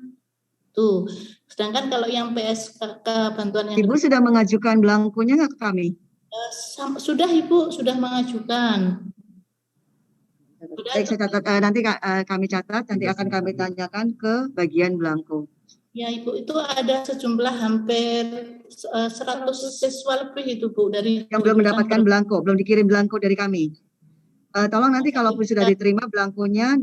Tuh, sedangkan kalau yang PSKK bantuan yang... Ibu sudah mengajukan belangkonya nggak ke kami? Sudah Ibu, sudah mengajukan. Baik, saya catat, nanti kami catat, nanti akan kami tanyakan ke bagian belangko. Ya Ibu, itu ada sejumlah hampir 100 siswa lebih itu Bu dari yang belum mendapatkan belangko, belum dikirim belangko dari kami. Tolong nanti kalau sudah diterima belangkonya,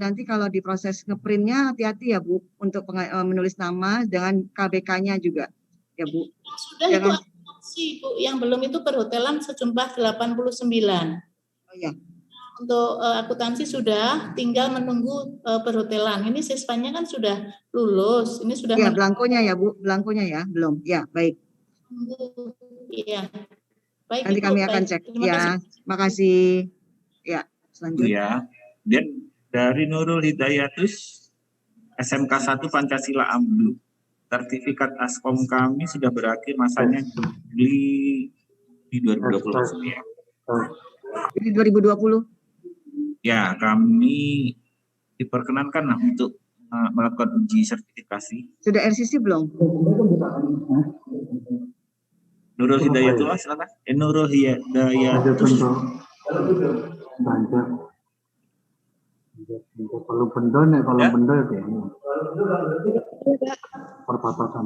nanti kalau di proses ngeprintnya hati-hati ya Bu untuk menulis nama dengan KBK-nya juga ya Bu. Sudah itu akuntansi Bu, yang belum itu perhotelan sejumlah 89. Oh iya. Untuk akuntansi sudah, tinggal menunggu perhotelan. Ini siswanya kan sudah lulus. Ini sudah. Ya, belangkonya ya Bu, belangkonya ya, belum. Ya, baik. Iya. Baik. Nanti kami akan cek. Ya, makasih. Ya, selanjutnya. Ya. Dan dari Nurul Hidayatus, SMK 1 Pancasila Amdu. Sertifikat Askom kami sudah berakhir masanya di 2020 ya. Di 2020. Ya, kami diperkenankan untuk melakukan uji sertifikasi. Sudah RCC belum? Nurul Hidayatullah, silakan. Nurul Hidayatus. Kalau benda nih, kalau benda kayaknya. Perbatasan.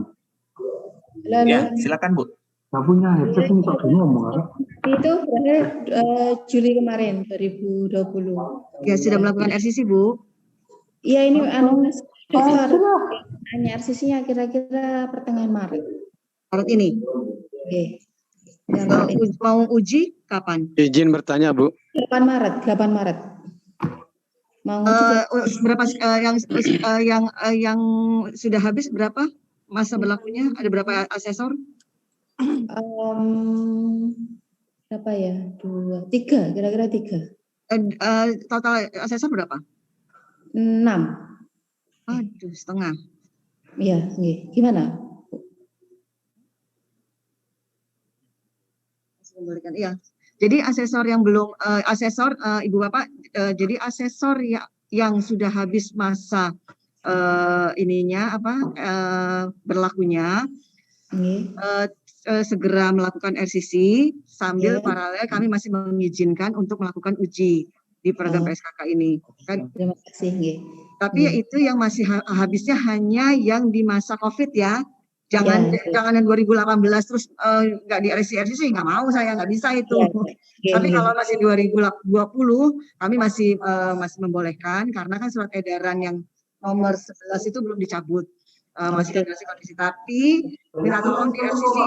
Ya, silakan Bu. Saya punya headset ini Pak ngomong apa? Itu berakhir Juli kemarin 2020. Ya sudah melakukan RCC Bu? Iya ini hanya RCC-nya kira-kira pertengahan Maret. Maret ini. Oke. Mau uji kapan? Izin bertanya Bu. 8 Maret. Mau berapa yang sudah habis berapa masa berlakunya? Ada berapa asesor? Berapa ya? 2, 3, kira-kira 3. Total asesor berapa? 6. Aduh, setengah. Iya, gimana? Iya. Jadi asesor yang belum Ibu Bapak, jadi asesor yang sudah habis masa berlakunya segera melakukan RCC sambil paralel kami masih mengizinkan untuk melakukan uji di program PSKK ini. Kan? Terima kasih. Tapi ya itu yang masih habisnya hanya yang di masa COVID ya. Jangan yang 2018 terus nggak di RCC nggak mau, saya nggak bisa itu. Tapi kalau masih 2020 kami masih membolehkan karena kan surat edaran yang nomor 11 itu belum dicabut. Masih kondisi, tapi minta tolong di RCC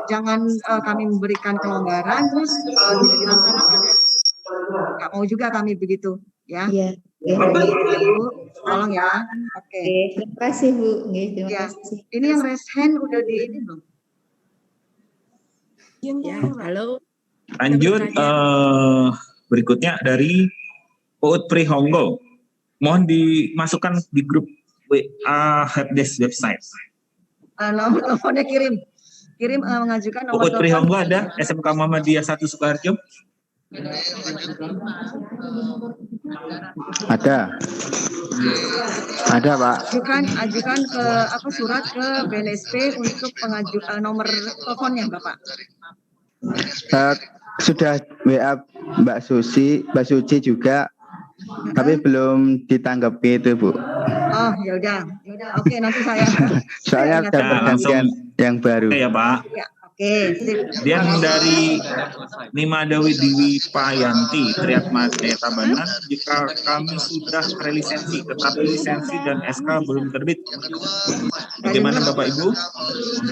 jangan kami memberikan kelonggaran terus tidak dilaksanakan. Nggak mau juga kami begitu ya. Iya. Bu, tolong ya. Oke. Terima kasih Bu. Terima kasih. Ini yang raise hand udah di ini belum? Ya, halo. Lanjut berikutnya dari Uut Prihonggo. Mohon dimasukkan di grup WA Helpdesk website. Nomornya kirim mengajukan nomor Uut Prihonggo ada SMK Muhammadiyah 1 Sukoharjo. Ada Pak. Ajukan ke surat ke BNSP untuk pengajuan nomor teleponnya Bapak. Sudah WA Mbak Suci juga. Tapi belum ditanggapi itu Bu. Oh ya udah. Oke nanti saya. Soalnya ada pergantian yang baru. Oke ya Pak. Ya, oke. Dan dari Nima Dewi Dewi Payanti Triatma Jaya Tabanan, jika kami sudah relisensi tetapi lisensi dan SK belum terbit, bagaimana Bapak Ibu?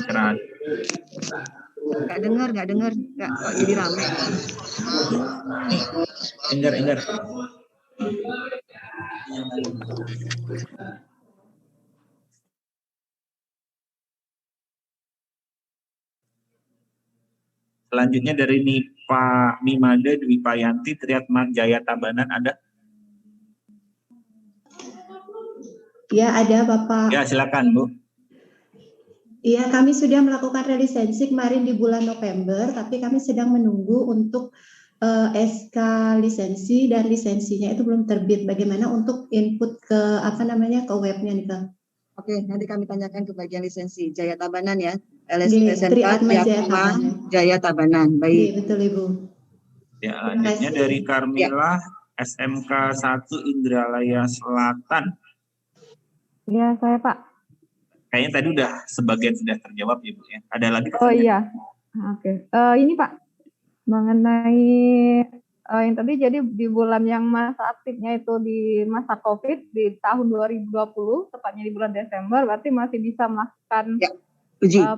Keran. Nggak dengar, nggak kok jadi ramai. Enggar. Selanjutnya dari Pak Mimada Dwi Payanti Triatma Jaya Tabanan ada? Ya ada Bapak. Ya silakan Bu. Iya, kami sudah melakukan relisensi kemarin di bulan November, tapi kami sedang menunggu untuk SK lisensi dan lisensinya itu belum terbit. Bagaimana untuk input ke ke webnya nih Kak? Oke, nanti kami tanyakan ke bagian lisensi Jaya Tabanan ya. LSP SMK Triatma Jaya Tabanan. Jaya Tabanan. Baik. Iya, betul Ibu. Ya, selanjutnya dari Carmila SMK 1 Indralaya Selatan. Ya, saya Pak. Kayaknya tadi udah sebagian sudah terjawab ya Bu ya. Ada lagi? Oh iya. Oke. Ini Pak, mengenai yang tadi jadi di bulan yang masa aktifnya itu di masa COVID di tahun 2020, tepatnya di bulan Desember, berarti masih bisa melakukan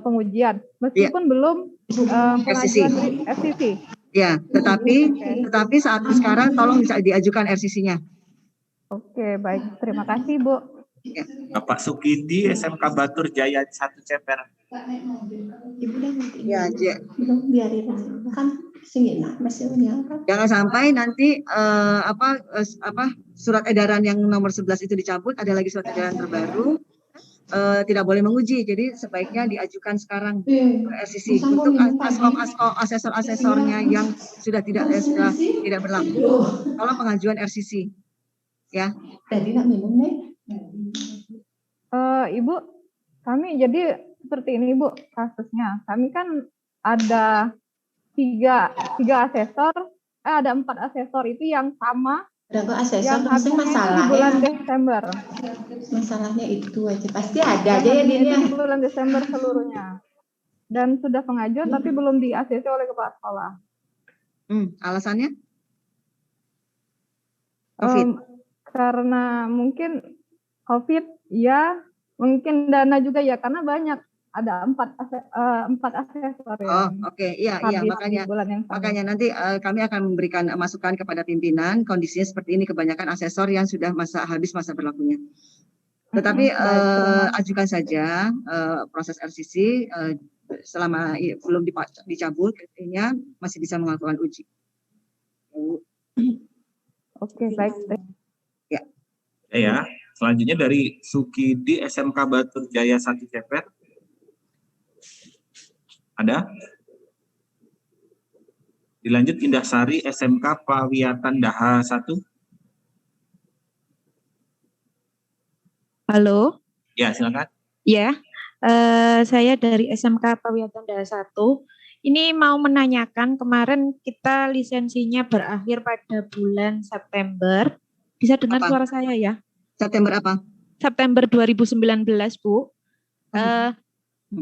pengujian meskipun belum pengajuan FCC. Ya, tetapi saat sekarang tolong bisa diajukan RCC-nya. Oke, baik. Terima kasih Bu. Ya. Bapak Sukidi SMK Batur Jaya 1 Ceper. Ya, biarin kan masih jangan sampai nanti surat edaran yang nomor 11 itu dicabut, ada lagi surat edaran terbaru, tidak boleh menguji, jadi sebaiknya diajukan sekarang ke RCC untuk asesor-asesornya yang sudah tidak berlaku. Kalau pengajuan RCC, ya. Tadi nak minum nih. Ibu, kami jadi seperti ini Bu kasusnya. Kami kan ada tiga asesor, ada 4 asesor itu yang sama. Ada asesor yang habisnya di bulan Desember. Masalahnya itu aja, pasti ada aja ya dia. Di bulan Desember seluruhnya. Dan sudah pengajuan tapi belum di ACC oleh kepala sekolah. Alasannya? COVID. Karena mungkin COVID, ya, mungkin dana juga ya, karena banyak ada 4 asesor. Oh, oke. Iya, makanya nanti kami akan memberikan masukan kepada pimpinan. Kondisinya seperti ini, kebanyakan asesor yang sudah habis masa berlakunya. Tetapi ajukan saja proses RCC selama belum dicabut, artinya masih bisa melakukan uji. Oke, baik. Ya, selanjutnya dari Sukidi SMK Batur Jaya 1 Ceper. Ada? Dilanjut Indah Sari SMK Pawiatan Daha 1. Halo. Ya, silakan. Ya, saya dari SMK Pawiatan Daha 1. Ini mau menanyakan, kemarin kita lisensinya berakhir pada bulan September. Bisa dengar suara saya ya? September apa? September 2019, Bu.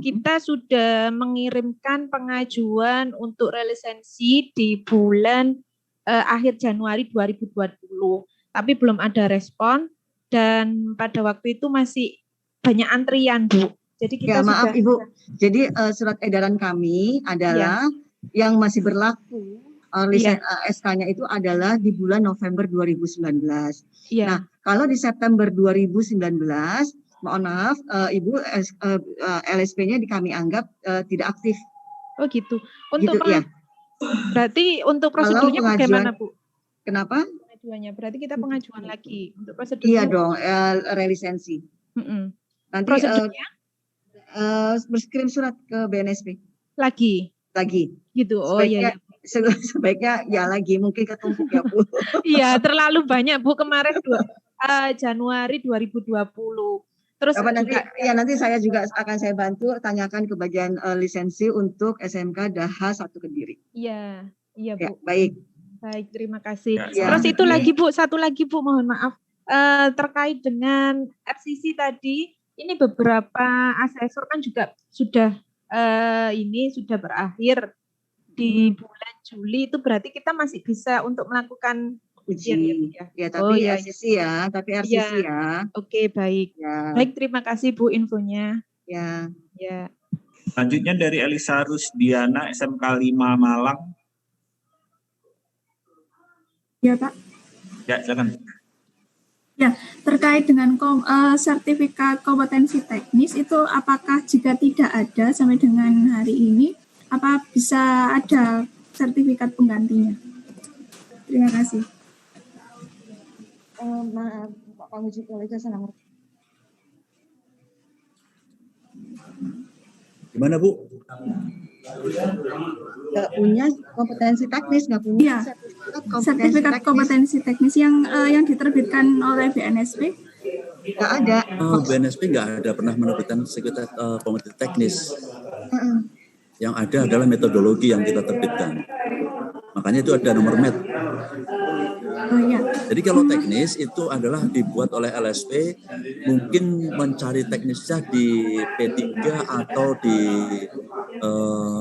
Kita sudah mengirimkan pengajuan untuk relisensi di bulan akhir Januari 2020. Tapi belum ada respon dan pada waktu itu masih banyak antrian, Bu. Jadi kita maaf Ibu. Jadi surat edaran kami adalah yang masih berlaku. SK-nya itu adalah di bulan November 2019. Nah, kalau di September 2019, mohon maaf, Ibu, LSP-nya kami anggap tidak aktif. Oh gitu. Untuk berarti untuk prosedurnya bagaimana, Bu? Kenapa? Pengajuannya. Berarti kita pengajuan lagi untuk prosedur. Iya dong, relisensi. Nanti prosedurnya? Berkirim surat ke BNSP. Lagi. Gitu. Oh iya. Sebaiknya ya lagi, mungkin ketumpuk ya Bu. Iya, terlalu banyak Bu, kemarin Januari 2020. Terus nanti saya juga akan saya bantu tanyakan ke bagian lisensi untuk SMK Daha 1 Kediri. Iya Bu. Ya, baik, terima kasih. Terus itu lagi Bu, satu lagi Bu, mohon maaf. Terkait dengan FCC tadi, ini beberapa asesor kan juga sudah sudah berakhir di bulan Juli, itu berarti kita masih bisa untuk melakukan uji. Ya, tapi RCC ya, Oke, baik. Ya. Baik, terima kasih Bu infonya. Ya. Selanjutnya dari Elisa Rusdiana SMK 5 Malang. Ya, Pak. Ya, silakan. Ya, terkait dengan sertifikat kompetensi teknis itu apakah jika tidak ada sampai dengan hari ini, apa bisa ada sertifikat penggantinya? Terima kasih. Maaf, Pak Muji, kalau itu saya nomor. Gimana Bu? Nggak punya kompetensi teknis, nggak punya sertifikat kompetensi teknis yang diterbitkan oleh BNSP. Nggak ada. BNSP nggak ada pernah menerbitkan sertifikat kompetensi teknis. Yang ada adalah metodologi yang kita terbitkan. Makanya itu ada nomor MET. Oh, iya. Jadi kalau teknis itu adalah dibuat oleh LSP, mungkin mencari teknisnya di P3 atau di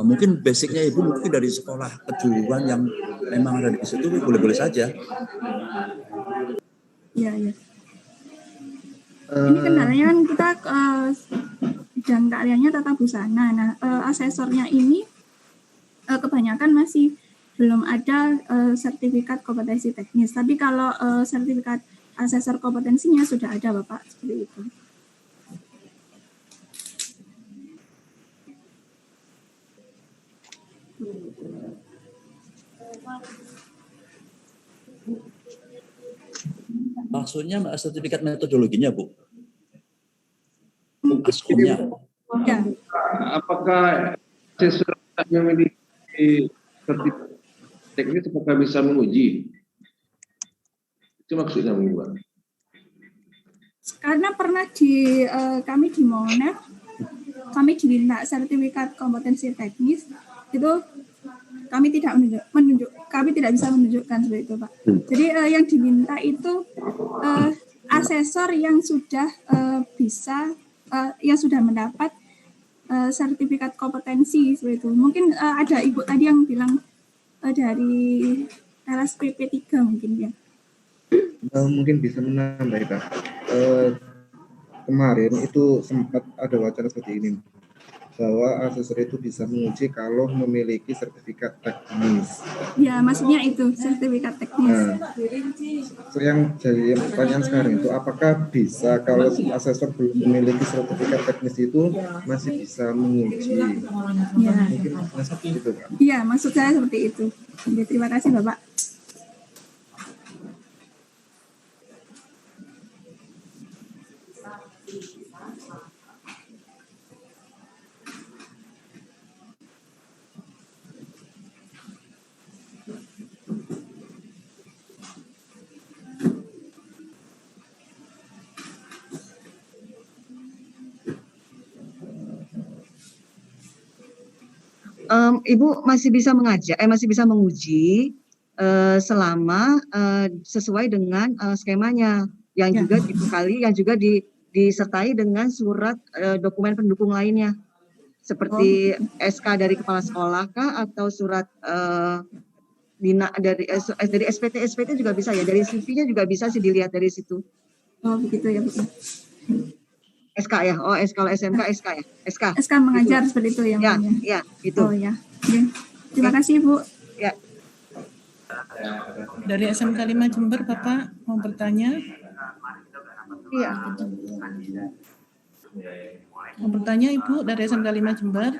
mungkin basicnya Ibu mungkin dari sekolah kejuruan yang memang ada di situ, boleh-boleh saja. Iya, iya. Ini kendalanya kan kita bidang keahliannya tata busana. Nah, asesornya ini kebanyakan masih belum ada sertifikat kompetensi teknis. Tapi kalau sertifikat asesor kompetensinya sudah ada, Bapak, seperti itu. Maksudnya sertifikat metodologinya, Bu? Askomnya. Ya. Apakah asesor memiliki sertifikat teknis apakah bisa menguji? Itu maksudnya membuat. Karena pernah kami di Monef, kami diminta sertifikat kompetensi teknis, itu kami tidak kami tidak bisa menunjukkan seperti itu, Pak. Jadi yang diminta itu asesor yang sudah yang sudah mendapat sertifikat kompetensi seperti itu. Mungkin ada Ibu tadi yang bilang dari LSPP 3 mungkin ya. Mungkin bisa menambah, Pak. Kemarin itu sempat ada wacana seperti ini, bahwa asesor itu bisa menguji kalau memiliki sertifikat teknis. Ya, maksudnya itu sertifikat teknis. Yang jadi pertanyaan sekarang itu, apakah bisa kalau asesor belum memiliki sertifikat teknis itu masih bisa menguji? Ya. Mungkin seperti itu, Pak. Iya, maksud saya seperti itu. Oke, terima kasih, Bapak. Ibu masih bisa masih bisa menguji selama sesuai dengan skemanya yang juga dibekali, yang juga disertai dengan surat dokumen pendukung lainnya, seperti SK dari kepala sekolah kah, atau surat dari SPT juga bisa ya, dari CV-nya juga bisa sih dilihat dari situ. Oh begitu ya, betul. SK ya, kalau SMK SK ya, SK mengajar itu. Seperti itu ya. Ya, itu. Oh ya. Oke. Terima kasih Bu. Ya. Dari SMK 5 Jember, Bapak mau bertanya? Iya. Mau bertanya Ibu dari SMK 5 Jember?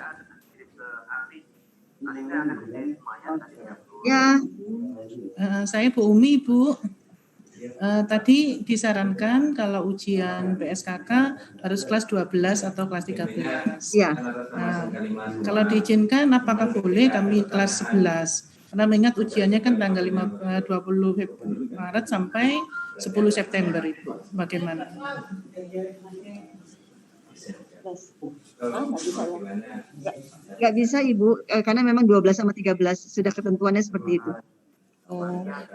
Ya. Saya Bu Umi, Ibu. Tadi disarankan kalau ujian PSKK harus kelas 12 atau kelas 13. Iya. Nah, kalau diizinkan apakah boleh kami kelas 11? Karena mengingat ujiannya kan tanggal 20 Maret sampai 10 September itu. Bagaimana? Nggak bisa Ibu, karena memang 12 sama 13 sudah ketentuannya seperti itu. Oh,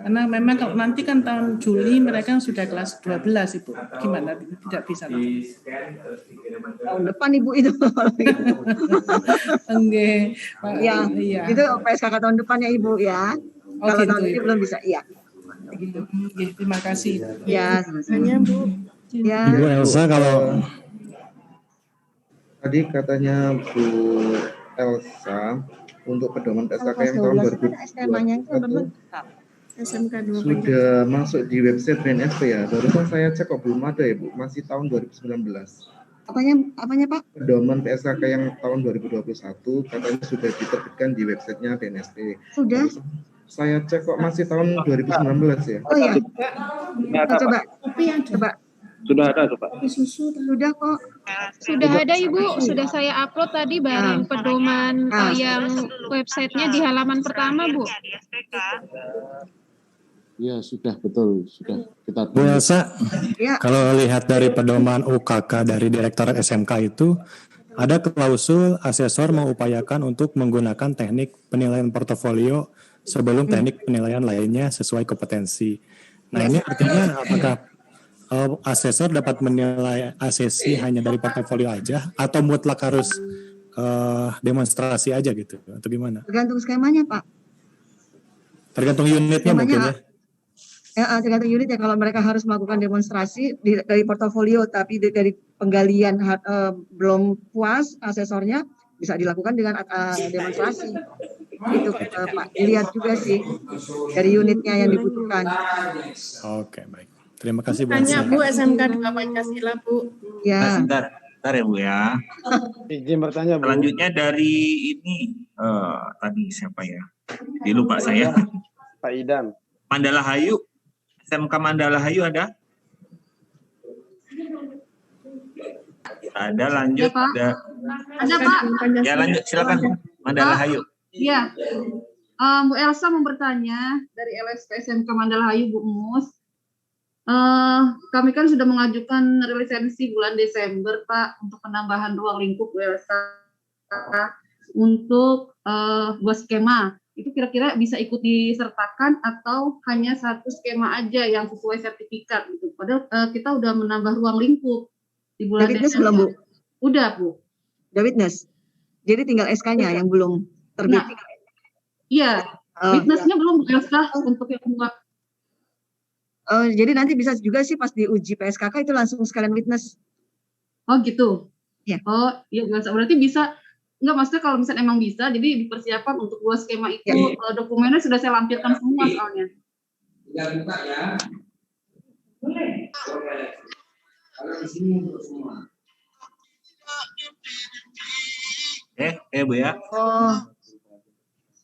karena memang kalau nanti kan tahun Juli mereka sudah kelas 12 Ibu. Gimana? Tidak bisa. Tahun depan Ibu itu. Enggak. Ya, iya. Itu PSKK tahun depannya Ibu ya. Kalau gitu, tahun ini belum bisa, iya. Gitu. Terima kasih. Ya, sama-sama Bu. Ya. Ibu Elsa kalau tadi katanya Bu Elsa untuk pedoman PSKK yang tahun 2021 SMK 2 sudah masuk di website BNSP ya. Barusan saya cek kok belum ada ya Bu, masih tahun 2019. Apanya Pak? Pedoman PSKK yang tahun 2021 katanya sudah diterbitkan di websitenya BNSP. Sudah? Saya cek kok masih tahun 2019 ya. Oh ya. Coba. Sudah ada tuh Pak. Sudah kok. Sudah ada Ibu, sudah saya upload tadi bareng pedoman yang websitenya di halaman pertama Bu. Ya sudah, betul, sudah kita. Bu Elsa, kalau lihat dari pedoman UKK dari Direktorat SMK itu, ada klausul asesor mengupayakan untuk menggunakan teknik penilaian portofolio sebelum teknik penilaian lainnya sesuai kompetensi. Nah ini artinya apakah asesor dapat menilai asesi hanya dari portofolio aja atau mutlak harus demonstrasi aja gitu atau gimana? Tergantung skemanya Pak. Tergantung unitnya mungkin ya? Tergantung unit ya. Kalau mereka harus melakukan demonstrasi dari portofolio tapi dari penggalian belum puas asesornya, bisa dilakukan dengan demonstrasi. Itu Pak, dilihat juga sih dari unitnya yang dibutuhkan. Oke, baik. Terima kasih Bu. Tanya Bu SMK 2 Pancasila Bu. Ya. Sebentar ya Bu ya. Izin bertanya Bu. Selanjutnya dari ini tadi siapa ya? Lupa saya. Pak Idam. Mandala Hayu. SMK Mandala Hayu ada? Ada, lanjut. Ya, ada Pak. Ya lanjut, silakan Mandala Hayu. Iya, Bu Elsa mau bertanya dari LSP SMK Mandala Hayu Bu Mus. Kami kan sudah mengajukan relisensi bulan Desember Pak untuk penambahan ruang lingkup Bu Elsa untuk 2 skema. Itu kira-kira bisa ikut disertakan atau hanya 1 skema aja yang sesuai sertifikat gitu. Padahal kita udah menambah ruang lingkup di bulan Desember. Belum Bu? Udah Bu. Udah witness. Jadi tinggal SK-nya yang belum terbit. Nah, iya, witness-nya belum Elsa untuk yang kedua. Jadi nanti bisa juga sih pas diuji PSKK itu langsung sekalian witness. Oh gitu. Iya. Oh iya biasa. Berarti bisa, enggak maksudnya kalau misalnya emang bisa, jadi dipersiapkan untuk 2 skema itu dokumennya sudah saya lampirkan semua soalnya. Tinggal buka ya. Boleh. Kalau di sini untuk semua. Bu ya. Oh.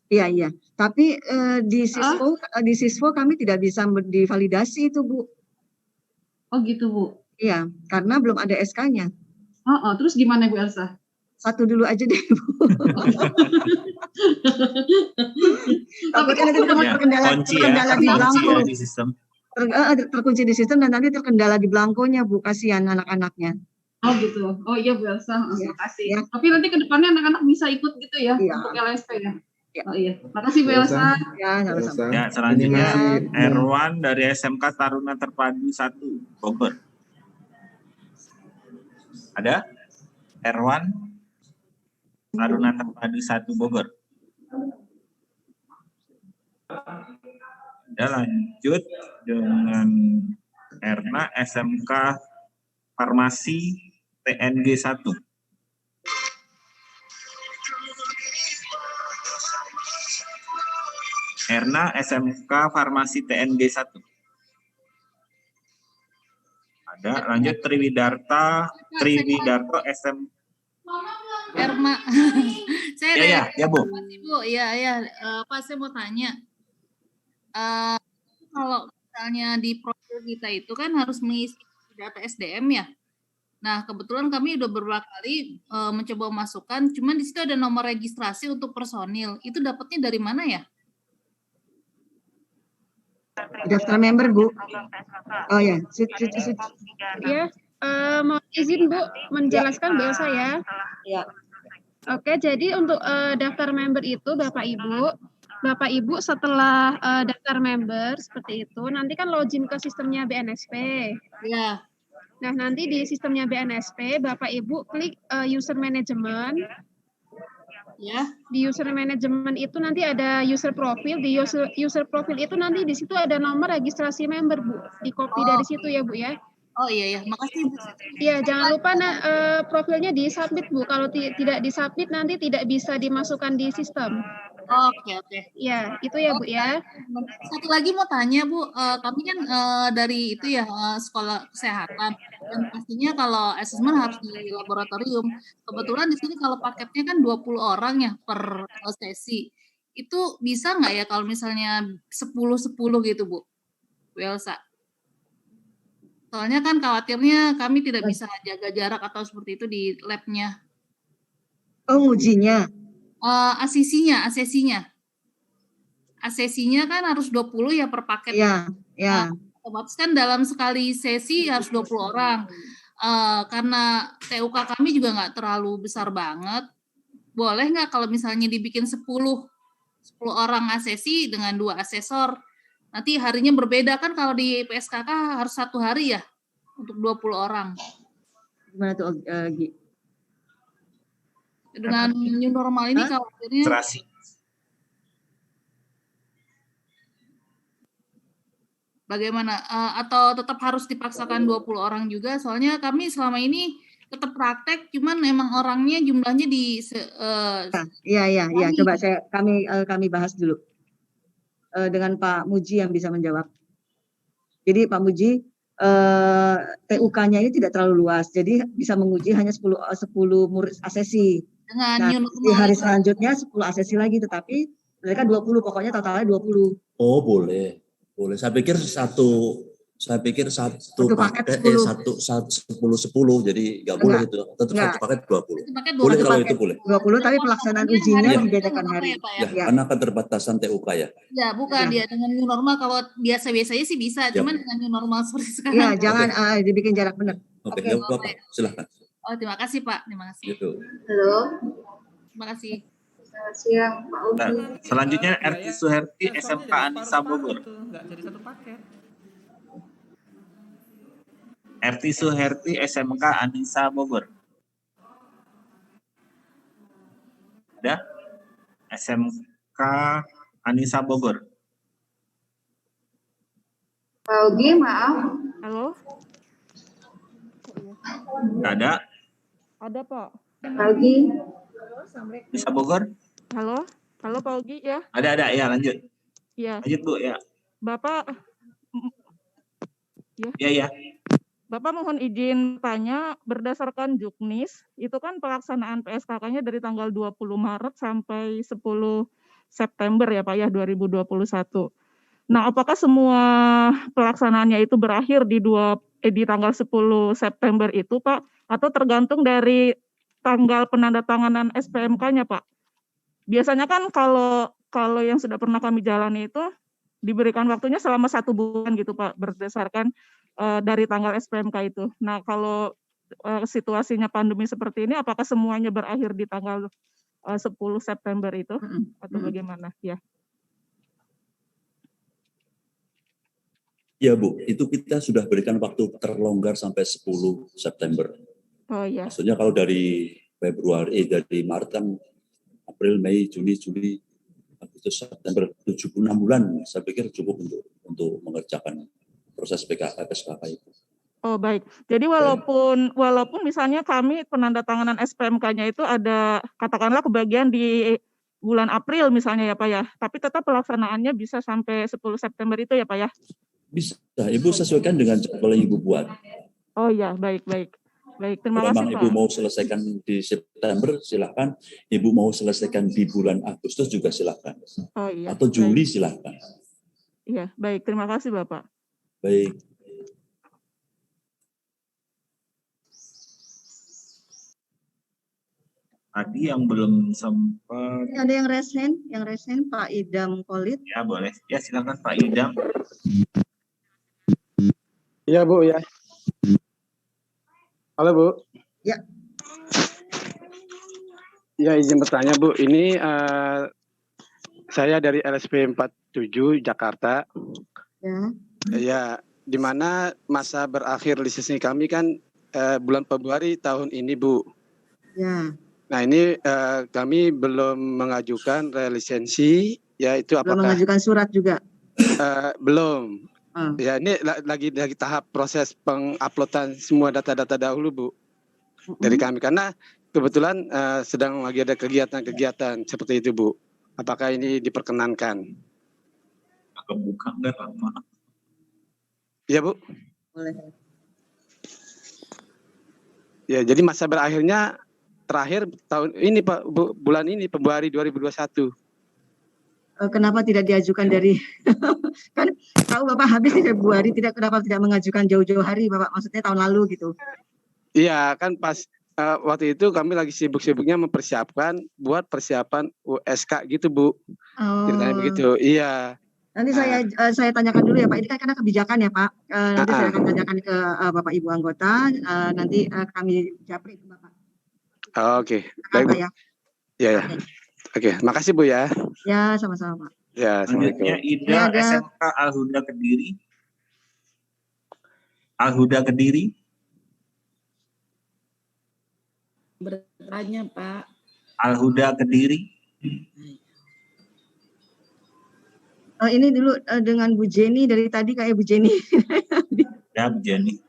Iya. Tapi di Siswo kami tidak bisa divalidasi itu, Bu. Oh gitu, Bu. Iya, karena belum ada SK-nya. Terus gimana Bu Elsa? 1 dulu aja deh, Bu. Tapi kan itu terkendala di belangko. Terkunci di sistem dan nanti terkendala di belangkonya, Bu. Kasihan anak-anaknya. Oh gitu. Oh iya Bu Elsa, terima kasih. Ya. Tapi nanti ke depannya anak-anak bisa ikut gitu ya untuk LSP ya. Oh iya, makasih Bu Elsa. Ya, sama-sama. Ya, selanjutnya Erwan dari SMK Taruna Terpadu 1 Bogor. Ada? Erwan Taruna Terpadu 1 Bogor. Ada, lanjut dengan Erna SMK Farmasi TNG 1. Erna SMK Farmasi TNG 1. Ada, lanjut Triwidarto SM. Erma. Saya ya Bu. Bu, Pak saya mau tanya. Kalau misalnya di profil kita itu kan harus mengisi data SDM ya. Nah, kebetulan kami udah beberapa kali mencoba memasukkan, cuman di situ ada nomor registrasi untuk personil. Itu dapatnya dari mana ya? Daftar member, Bu. Oh ya, Ya, mau izin Bu menjelaskan Bu Elsa ya. Ya. Oke, jadi untuk daftar member itu Bapak Ibu setelah daftar member seperti itu, nanti kan login ke sistemnya BNSP. Ya. Nah, nanti di sistemnya BNSP, Bapak Ibu klik user management. Ya. Di user management itu nanti ada user profile. Di user profile itu nanti di situ ada nomor registrasi member, Bu. Di copy dari situ ya, Bu ya. Oh iya, makasih Bu. Iya, jangan lupa profilnya di-submit, Bu. Kalau tidak di-submit nanti tidak bisa dimasukkan di sistem. Oke. Ya, itu ya Bu ya. Satu lagi mau tanya Bu, kami kan dari itu ya sekolah kesehatan dan pastinya kalau asesmen harus di laboratorium. Kebetulan di sini kalau paketnya kan 20 orang ya per sesi. Itu bisa nggak ya kalau misalnya 10-10 gitu Bu? Bu Elsa. Soalnya kan khawatirnya kami tidak bisa jaga jarak atau seperti itu di labnya. Oh, ujinya. Asesinya. Asesinya kan harus 20 ya per paket. Iya, iya. Otomatis kan dalam sekali sesi harus 20 orang. Karena TUK kami juga nggak terlalu besar banget. Boleh nggak kalau misalnya dibikin 10 orang asesi dengan 2 asesor? Nanti harinya berbeda kan, kalau di PSKK harus 1 hari ya untuk 20 orang. Gimana tuh, Gi? Dengan new normal ini khawatirnya bagaimana? Atau tetap harus dipaksakan 20 orang juga? Soalnya kami selama ini tetap praktek, cuman emang orangnya jumlahnya di Iya. Coba kami bahas dulu dengan Pak Muji yang bisa menjawab. Jadi Pak Muji, TUK-nya ini tidak terlalu luas, jadi bisa menguji hanya 10 murid asesi. Dengan di hari selanjutnya 10 asesi lagi, tetapi mereka 20, pokoknya totalnya 20. Oh, boleh. Saya pikir satu paket 10, jadi nggak boleh itu. Tetap satu paket 20. Boleh kalau itu boleh. 20, tapi pelaksanaan ujinya dibedakan hari. Ya, karena keterbatasan TUK ya. Ya, bukan dia dengan new normal, kalau biasa-biasanya sih bisa, cuman dengan new normal seperti sekarang. Ya, jangan dibikin jarak benar. Oke, ya Bapak, silahkan. Oh, terima kasih Pak, terima kasih. Gitu. Halo. Terima kasih. Siang, Pak Ugi. Selanjutnya RT Suherti SMK Anissa Bogor. Nggak jadi satu paket. RT Suherti SMK Anissa Bogor. Ada? SMK Anissa Bogor. Pak Ugi, maaf. Halo? Nggak ada? Ada, Pak. Pak Ugi. Anissa Bogor? Halo? Halo, Pak Ugi ya? Ada, ya lanjut. Iya. Lanjut Bu, ya. Bapak, Ya. Bapak mohon izin tanya, berdasarkan Juknis, itu kan pelaksanaan PSKK-nya dari tanggal 20 Maret sampai 10 September ya Pak ya, 2021. Nah, apakah semua pelaksanaannya itu berakhir di tanggal 10 September itu Pak? Atau tergantung dari tanggal penandatanganan SPMK-nya Pak? Biasanya kan kalau yang sudah pernah kami jalani itu diberikan waktunya selama 1 bulan gitu Pak, berdasarkan dari tanggal SPMK itu. Nah, kalau situasinya pandemi seperti ini, apakah semuanya berakhir di tanggal 10 September itu atau bagaimana? Ya. Ya Bu, itu kita sudah berikan waktu terlonggar sampai 10 September. Oh iya. Maksudnya kalau dari dari Maret kan April, Mei, Juni, Juli, Agustus, September, 76 bulan saya pikir cukup untuk mengerjakan proses PSKK itu. Oh baik. Jadi walaupun misalnya kami penandatanganan SPMK-nya itu ada katakanlah kebagian di bulan April misalnya ya Pak ya, tapi tetap pelaksanaannya bisa sampai 10 September itu ya Pak ya? Bisa. Ibu sesuaikan dengan jadwal yang Ibu buat. Oh iya, baik. Terima Kalau kasih memang Pak. Ibu mau selesaikan di September, silakan. Ibu mau selesaikan di bulan Agustus juga silakan. Oh iya. Atau Juli baik. silakan. Iya, baik. Terima kasih Bapak. Baik. Tadi yang belum sempat. Ada yang resen Pak Idam Kolit. Ya boleh. Ya silakan Pak Idam. Iya Bu ya. Halo Bu. Ya. Ya izin bertanya Bu. Ini saya dari LSP 47 Jakarta. Ya. Ya, di mana masa berakhir lisensi kami kan bulan Februari tahun ini Bu. Ya. Nah ini kami belum mengajukan relisensi, ya itu apakah Belum mengajukan surat juga? Belum. Ya ini lagi tahap proses penguploadan semua data-data dahulu Bu dari kami karena kebetulan sedang lagi ada kegiatan-kegiatan seperti itu Bu. Apakah ini diperkenankan? Kebuka enggak lama. Iya Bu. Boleh. Ya jadi masa berakhirnya terakhir tahun ini Pak Bu, bulan ini Februari 2021. Kenapa tidak diajukan dari Kan tahu Bapak habis di Februari, kenapa tidak mengajukan jauh-jauh hari Bapak, maksudnya tahun lalu gitu. Iya, kan pas waktu itu kami lagi sibuk-sibuknya mempersiapkan buat persiapan USK gitu, Bu. Ceritanya begitu. Iya. Nanti saya tanyakan dulu ya Pak, ini kan karena kebijakan ya Pak. Nanti saya akan tanyakan ke Bapak Ibu anggota, nanti kami japri ke Bapak. Oke, baik Bu. Ya. Ya. Oke, makasih Bu ya. Ya, sama-sama Pak. Ya, selanjutnya Ida SMK Al-Huda Kediri. Al-Huda Kediri. Bertanya Pak. Al-Huda Kediri. Ini dulu dengan Bu Jenny, dari tadi kayak Bu Jenny. Ya, Bu Jenny.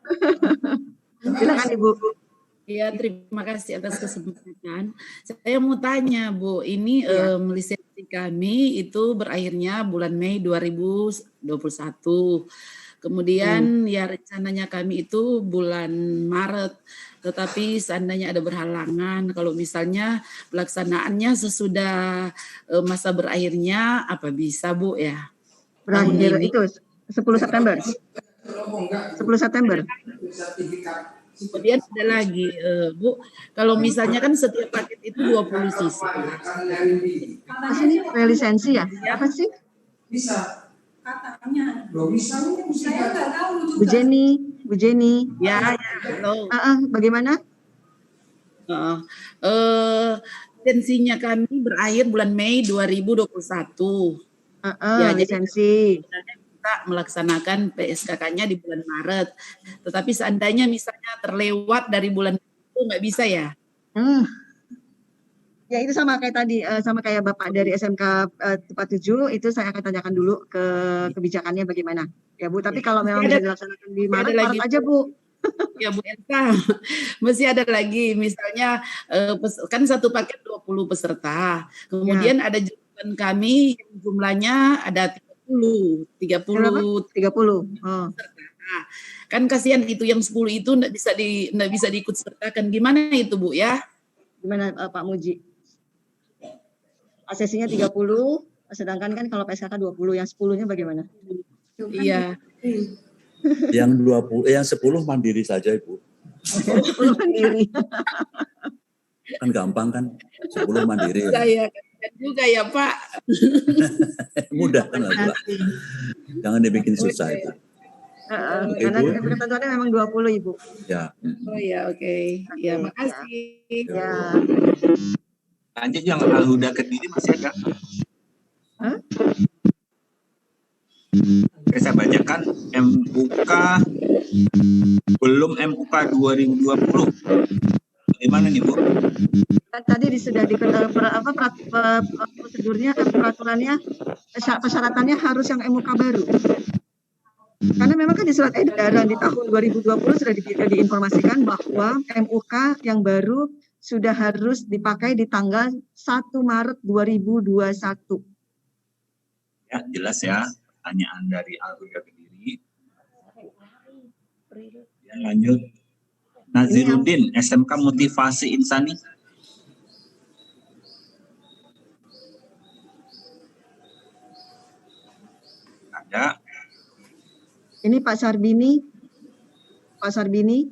Silakan Ibu. Iya, terima kasih atas kesempatan. Saya mau tanya Bu, ini lisensi kami itu berakhirnya bulan Mei 2021. Kemudian ya rencananya kami itu bulan Maret. Tetapi seandainya ada berhalangan, kalau misalnya pelaksanaannya sesudah masa berakhirnya, apa bisa Bu ya? Berakhir itu 10 September. 10 September. Kemudian ada lagi Bu, kalau misalnya kan setiap paket itu 20 sisi. Apa sih ini? Relisensi ya? Apa sih? Bisa. Katanya. Saya nggak tahu juga. Bu Jenny. Ya, halo. Bagaimana? Lisensinya kami berakhir bulan Mei 2021. Ya, lisensi. Kita melaksanakan PSKK-nya di bulan Maret. Tetapi seandainya misalnya terlewat dari bulan itu nggak bisa ya? Ya itu sama kayak tadi, sama kayak Bapak dari SMK 47, itu saya akan tanyakan dulu ke kebijakannya bagaimana. Ya Bu, tapi kalau memang bisa dilaksanakan di Maret aja Bu. Ya Bu Elsa, masih ada lagi, misalnya kan satu paket 20 peserta, kemudian ada jurusan kami yang jumlahnya ada 30. Kan kasihan itu yang 10 itu nggak bisa diikut sertakan, gimana itu Bu ya? Gimana Pak Muji? Asesinya 30, sedangkan kan kalau PSKK 20, yang 10-nya bagaimana? Iya. Yang 10 mandiri saja Ibu. 10 mandiri. Kan gampang kan, 10 mandiri. Saya juga ya Pak. Mudah kan Pak. Jangan dibikin susah itu. Karena ketentuannya memang 20 Ibu. Ya. Oh ya, oke. Ya, makasih. Ya. Lanjut yang Al-Huda Kediri masih ada. Saya bacakan MUK belum MUK 2020. Bagaimana nih Bu? Tadi sudah prosedurnya, peraturannya, persyaratannya harus yang MUK baru. Karena memang kan di surat edaran di tahun 2020 sudah diinformasikan bahwa MUK yang baru sudah harus dipakai di tanggal 1 Maret 2021. Ya, jelas ya pertanyaan dari Al-Huda Kediri. Ya, lanjut. Naziruddin, SMK Motivasi Insani. Ada. Ini Pak Sarbini. Pak Sarbini.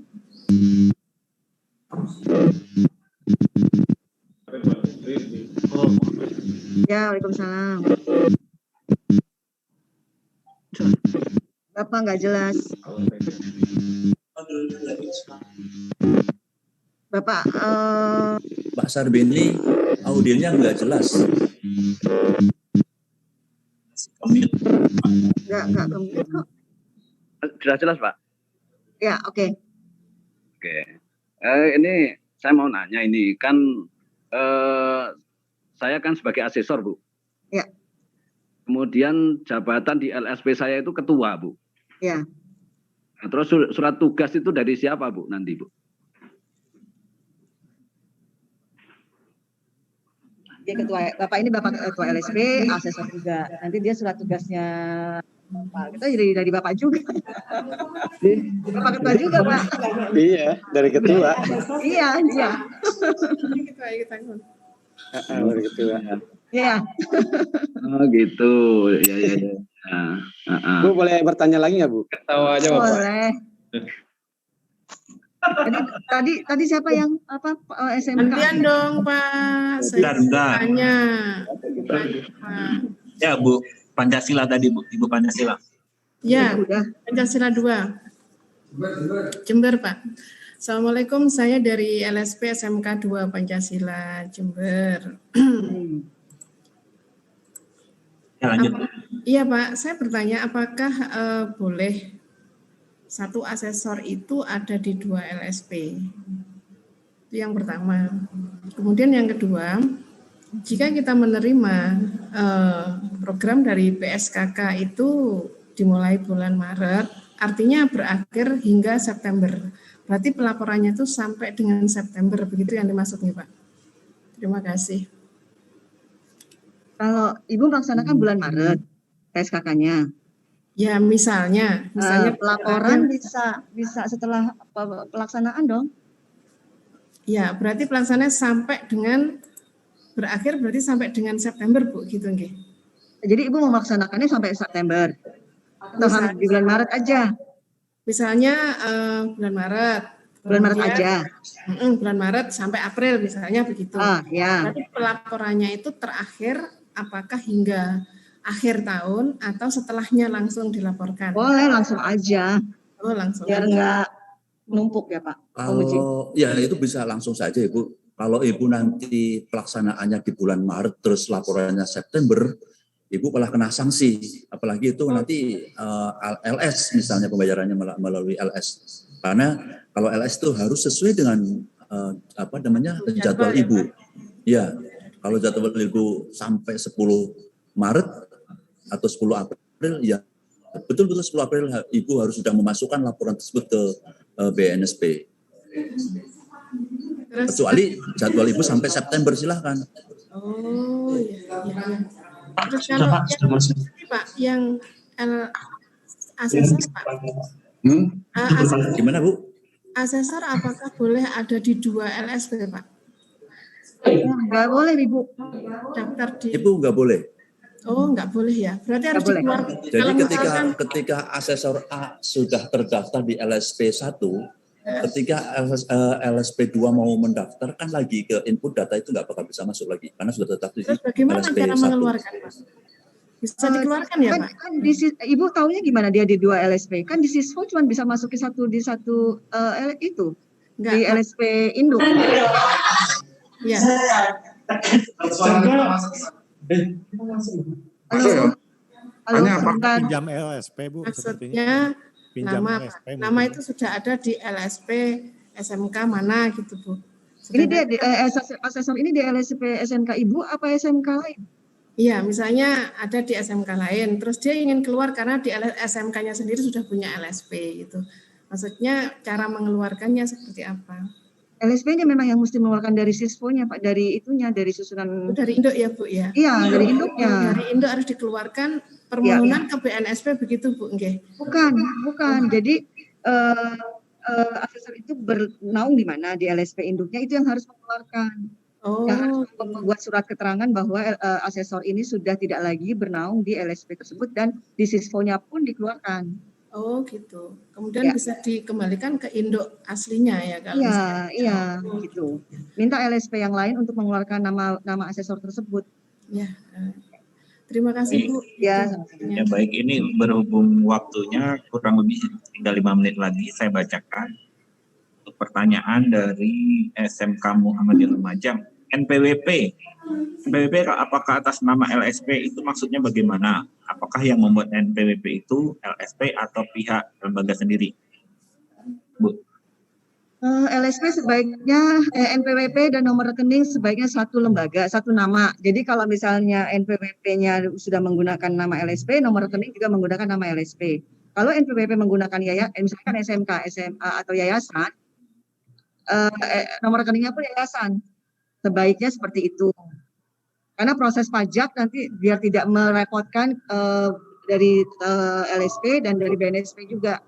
Ya, Waalaikumsalam. Bapak nggak jelas. Bapak, Pak Sarbini, audionya nggak jelas. Nggak kemit kok. Sudah jelas Pak? Ya, oke. Oke. Ini saya mau nanya, ini kan saya kan sebagai asesor Bu. Ya. Kemudian jabatan di LSP saya itu ketua Bu. Ya. Nah, terus surat tugas itu dari siapa Bu nanti Bu? Dia ketua, Bapak ini Bapak ketua LSP, asesor juga. Nanti dia surat tugasnya Pak, kita jadi dari Bapak juga. Bapak ketua juga Pak. Iya, dari ketua. Iya. Dari ketua. Iya. Oh gitu, ya. Bu boleh bertanya lagi nggak Bu? Ketawa aja Bapak. Boleh. Tadi siapa yang SMK? Gantian dong Pak. Bentar. Tanya. Ya Bu, Pancasila tadi Bu, Ibu Pancasila. Ya, Pancasila 2. Jember Pak. Assalamualaikum, saya dari LSP SMK 2 Pancasila Jember. Ya, lanjut. Iya Pak, saya bertanya apakah boleh satu asesor itu ada di 2 LSP? Itu yang pertama. Kemudian yang kedua, jika kita menerima program dari PSKK itu dimulai bulan Maret, artinya berakhir hingga September. Berarti pelaporannya itu sampai dengan September, begitu yang dimaksud nih Pak. Terima kasih. Kalau Ibu melaksanakan bulan Maret, PSKK-nya. Ya misalnya pelaporan bisa setelah pelaksanaan dong. Ya berarti pelaksanaan sampai dengan berakhir berarti sampai dengan September Bu, gitu nggih. Jadi Ibu mau melaksanakannya sampai September atau di bulan Maret aja? Misalnya bulan Maret. Bulan Maret aja. Bulan Maret sampai April misalnya begitu. Ya. Berarti pelaporannya itu terakhir apakah hingga akhir tahun atau setelahnya langsung dilaporkan? Boleh langsung aja. Oh langsung. Biar nggak numpuk ya Pak. Kalau ya itu bisa langsung saja Ibu. Kalau Ibu nanti pelaksanaannya di bulan Maret terus laporannya September, Ibu malah kena sanksi. Apalagi itu nanti LS misalnya pembayarannya melalui LS. Karena kalau LS itu harus sesuai dengan jadwal Ibu. Ya, kalau jadwal Ibu sampai 10 Maret atau 10 April, ya betul-betul 10 April Ibu harus sudah memasukkan laporan tersebut ke BNSP. Kecuali jadwal Ibu sampai September, silahkan. Oh iya. Terus kalau Pak, yang asesor Pak. Gimana Bu? Asesor apakah boleh ada di 2 LSP Pak? Enggak boleh Ibu. Daftar di. Ibu enggak boleh. Oh, enggak boleh ya. Berarti harus dikeluarkan. Jadi ketika asesor A sudah terdaftar di LSP 1, ketika LSP 2 mau mendaftar kan lagi ke input data itu nggak bakal bisa masuk lagi karena sudah terdaftar di bagaimana LSP cara 1. mengeluarkan Pak? Bisa dikeluarkan ya Pak? Kan Ibu taunya gimana dia di 2 LSP? Kan di Siswo cuma bisa masuk ke di satu itu. Enggak, di LSP induk. Iya. Pinjam LSP Bu, maksudnya pinjam nama itu sudah ada di LSP SMK mana gitu Bu. Ini dia asesor ini di LSP SMK Ibu apa SMK lain? Iya, misalnya ada di SMK lain, terus dia ingin keluar karena di SMK-nya sendiri sudah punya LSP gitu. Maksudnya cara mengeluarkannya seperti apa? LSP-nya memang yang mesti mengeluarkan dari Sisfonya Pak, dari itunya, dari susunan. Dari induk ya Bu ya? Iya, dari induknya. Dari induk harus dikeluarkan permohonan ke BNSP begitu Bu, nggih? Bukan. Jadi asesor itu bernaung di mana di LSP induknya itu yang harus mengeluarkan. Yang harus membuat surat keterangan bahwa asesor ini sudah tidak lagi bernaung di LSP tersebut dan di Sisfonya pun dikeluarkan. Oh gitu. Kemudian bisa dikembalikan ke induk aslinya ya kalau Iya, gitu. Minta LSP yang lain untuk mengeluarkan nama asesor tersebut. Ya. Terima kasih Bu. Ya, ya baik, ini berhubung waktunya kurang lebih tinggal 5 menit lagi, saya bacakan untuk pertanyaan dari SMK Muhammadiyah Lumajang. NPWP apakah atas nama LSP itu maksudnya bagaimana? Apakah yang membuat NPWP itu LSP atau pihak lembaga sendiri? Bu. LSP sebaiknya NPWP dan nomor rekening sebaiknya satu lembaga, satu nama. Jadi kalau misalnya NPWP-nya sudah menggunakan nama LSP, nomor rekening juga menggunakan nama LSP. Kalau NPWP menggunakan misalkan SMK, SMA atau yayasan, nomor rekeningnya pun yayasan. Sebaiknya seperti itu. Karena proses pajak nanti biar tidak merepotkan dari LSP dan dari BNSP juga.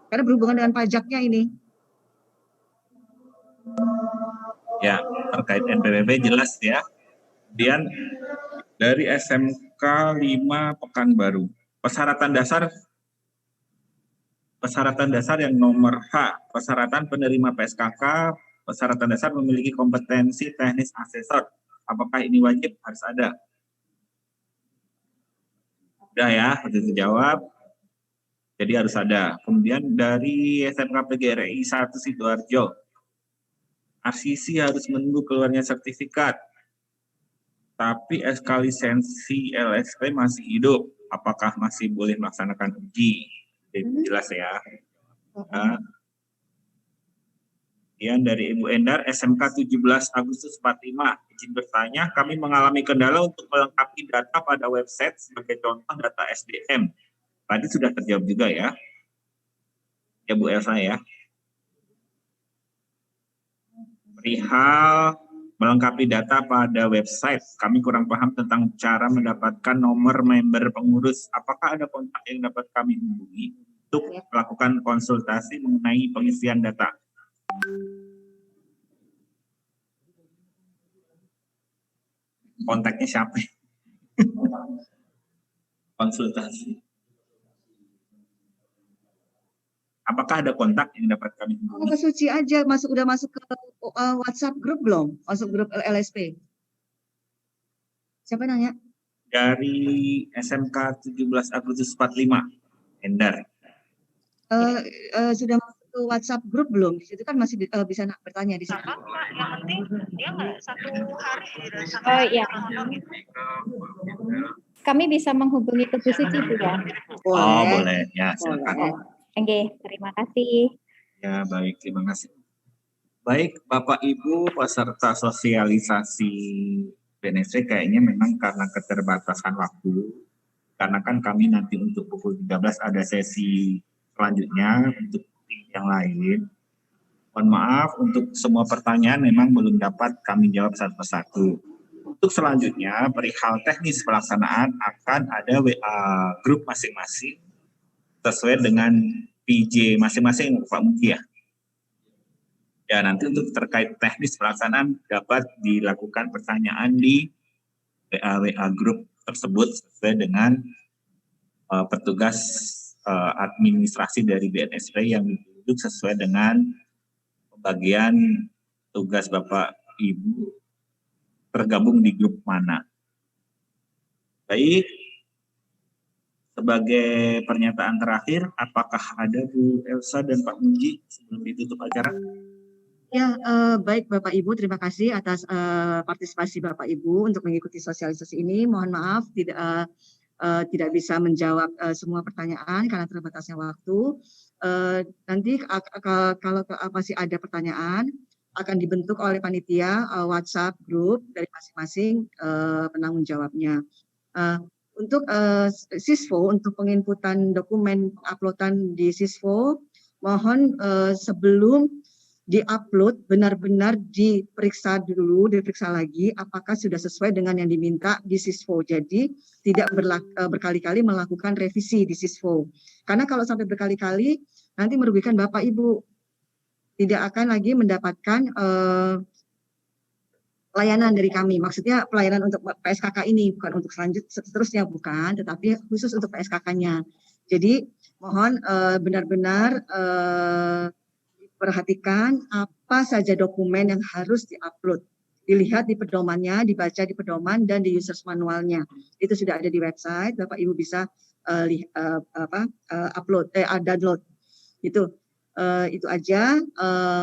Karena berhubungan dengan pajaknya ini. Ya, terkait NPWP jelas ya. Kemudian Dari SMK 5 Pekanbaru. Persyaratan dasar yang nomor H, persyaratan penerima PSKK, persyaratan dasar memiliki kompetensi teknis asesor. Apakah ini wajib? Harus ada. Udah ya, harus dijawab. Jadi harus ada. Kemudian dari SMK PGRI 1 Sidoarjo, RCC harus menunggu keluarnya sertifikat. Tapi SK lisensi LSP masih hidup. Apakah masih boleh melaksanakan uji? Jelas ya. Kemudian dari Ibu Endar, SMK 17 Agustus 45. Izin bertanya, kami mengalami kendala untuk melengkapi data pada website sebagai contoh data SDM. Tadi sudah terjawab juga ya. Ya Bu Elsa ya. Perihal melengkapi data pada website, kami kurang paham tentang cara mendapatkan nomor member pengurus. Apakah ada kontak yang dapat kami hubungi untuk melakukan konsultasi mengenai pengisian data? Kontaknya siapa? Konsultasi. Apakah ada kontak yang dapat kami hubungi? Mbak Suci aja udah masuk ke WhatsApp grup belum? Masuk grup LSP. Siapa nanya? Dari SMK 17 Agustus 45, Endar. Sudah masuk ke WhatsApp grup belum? Di situ kan masih bisa bertanya di situ. Yang penting dia nggak 1 hari. Oh iya. Kami bisa menghubungi ke Bu Suci juga. Oh boleh, ya silakan. Oke, terima kasih. Ya baik, terima kasih. Baik Bapak Ibu peserta sosialisasi BNSP, kayaknya memang karena keterbatasan waktu, karena kan kami nanti untuk pukul 13 ada sesi selanjutnya untuk yang lain. Mohon maaf untuk semua pertanyaan memang belum dapat kami jawab satu persatu. Untuk selanjutnya perihal teknis pelaksanaan akan ada WA grup masing-masing sesuai dengan PJ masing-masing Pak Muki ya. Ya nanti untuk terkait teknis pelaksanaan dapat dilakukan pertanyaan di WA grup tersebut sesuai dengan petugas administrasi dari BNSP yang ditunjuk sesuai dengan pembagian tugas Bapak Ibu tergabung di grup mana. Baik. Sebagai pernyataan terakhir, apakah ada Bu Elsa dan Pak Muji sebelum ditutup acara? Ya, baik Bapak Ibu, terima kasih atas partisipasi Bapak Ibu untuk mengikuti sosialisasi ini. Mohon maaf tidak bisa menjawab semua pertanyaan karena terbatasnya waktu. Nanti kalau masih ada pertanyaan akan dibentuk oleh panitia WhatsApp grup dari masing-masing penanggung jawabnya. Untuk Sisfo, untuk penginputan dokumen uploadan di Sisfo, mohon sebelum diupload benar-benar diperiksa lagi apakah sudah sesuai dengan yang diminta di Sisfo. Jadi tidak berkali-kali melakukan revisi di Sisfo. Karena kalau sampai berkali-kali nanti merugikan Bapak Ibu. Tidak akan lagi mendapatkan layanan dari kami, maksudnya pelayanan untuk PSKK ini, bukan untuk seterusnya, bukan, tetapi khusus untuk PSKK-nya. Jadi mohon benar-benar perhatikan apa saja dokumen yang harus diupload. Dilihat di pedomannya, dibaca di pedoman dan di users manualnya. Itu sudah ada di website, Bapak Ibu bisa download. Itu aja.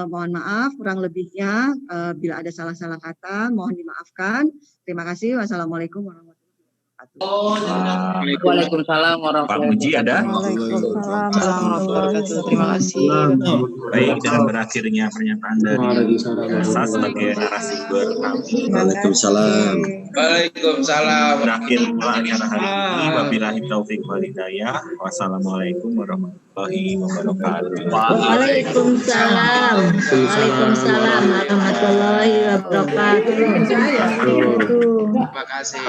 Mohon maaf kurang lebihnya bila ada salah-salah kata mohon dimaafkan. Terima kasih. Wassalamualaikum warahmatullahi wabarakatuh. Waalaikumsalam warahmatullahi wabarakatuh. Pak Muji ada? Waalaikumsalam warahmatullahi wabarakatuh. Terima kasih. Baik, dengan berakhirnya pernyataan dari Elsa sebagai narasumber kami. Waalaikumsalam. Waalaikumsalam. Berakhir pula acara hari ini. Wabillahi taufiq wal hidayah. Wassalamualaikum warahmatullahi wabarakatuh. Waalaikumsalam. Waalaikumsalam warahmatullahi wabarakatuh. Terima kasih.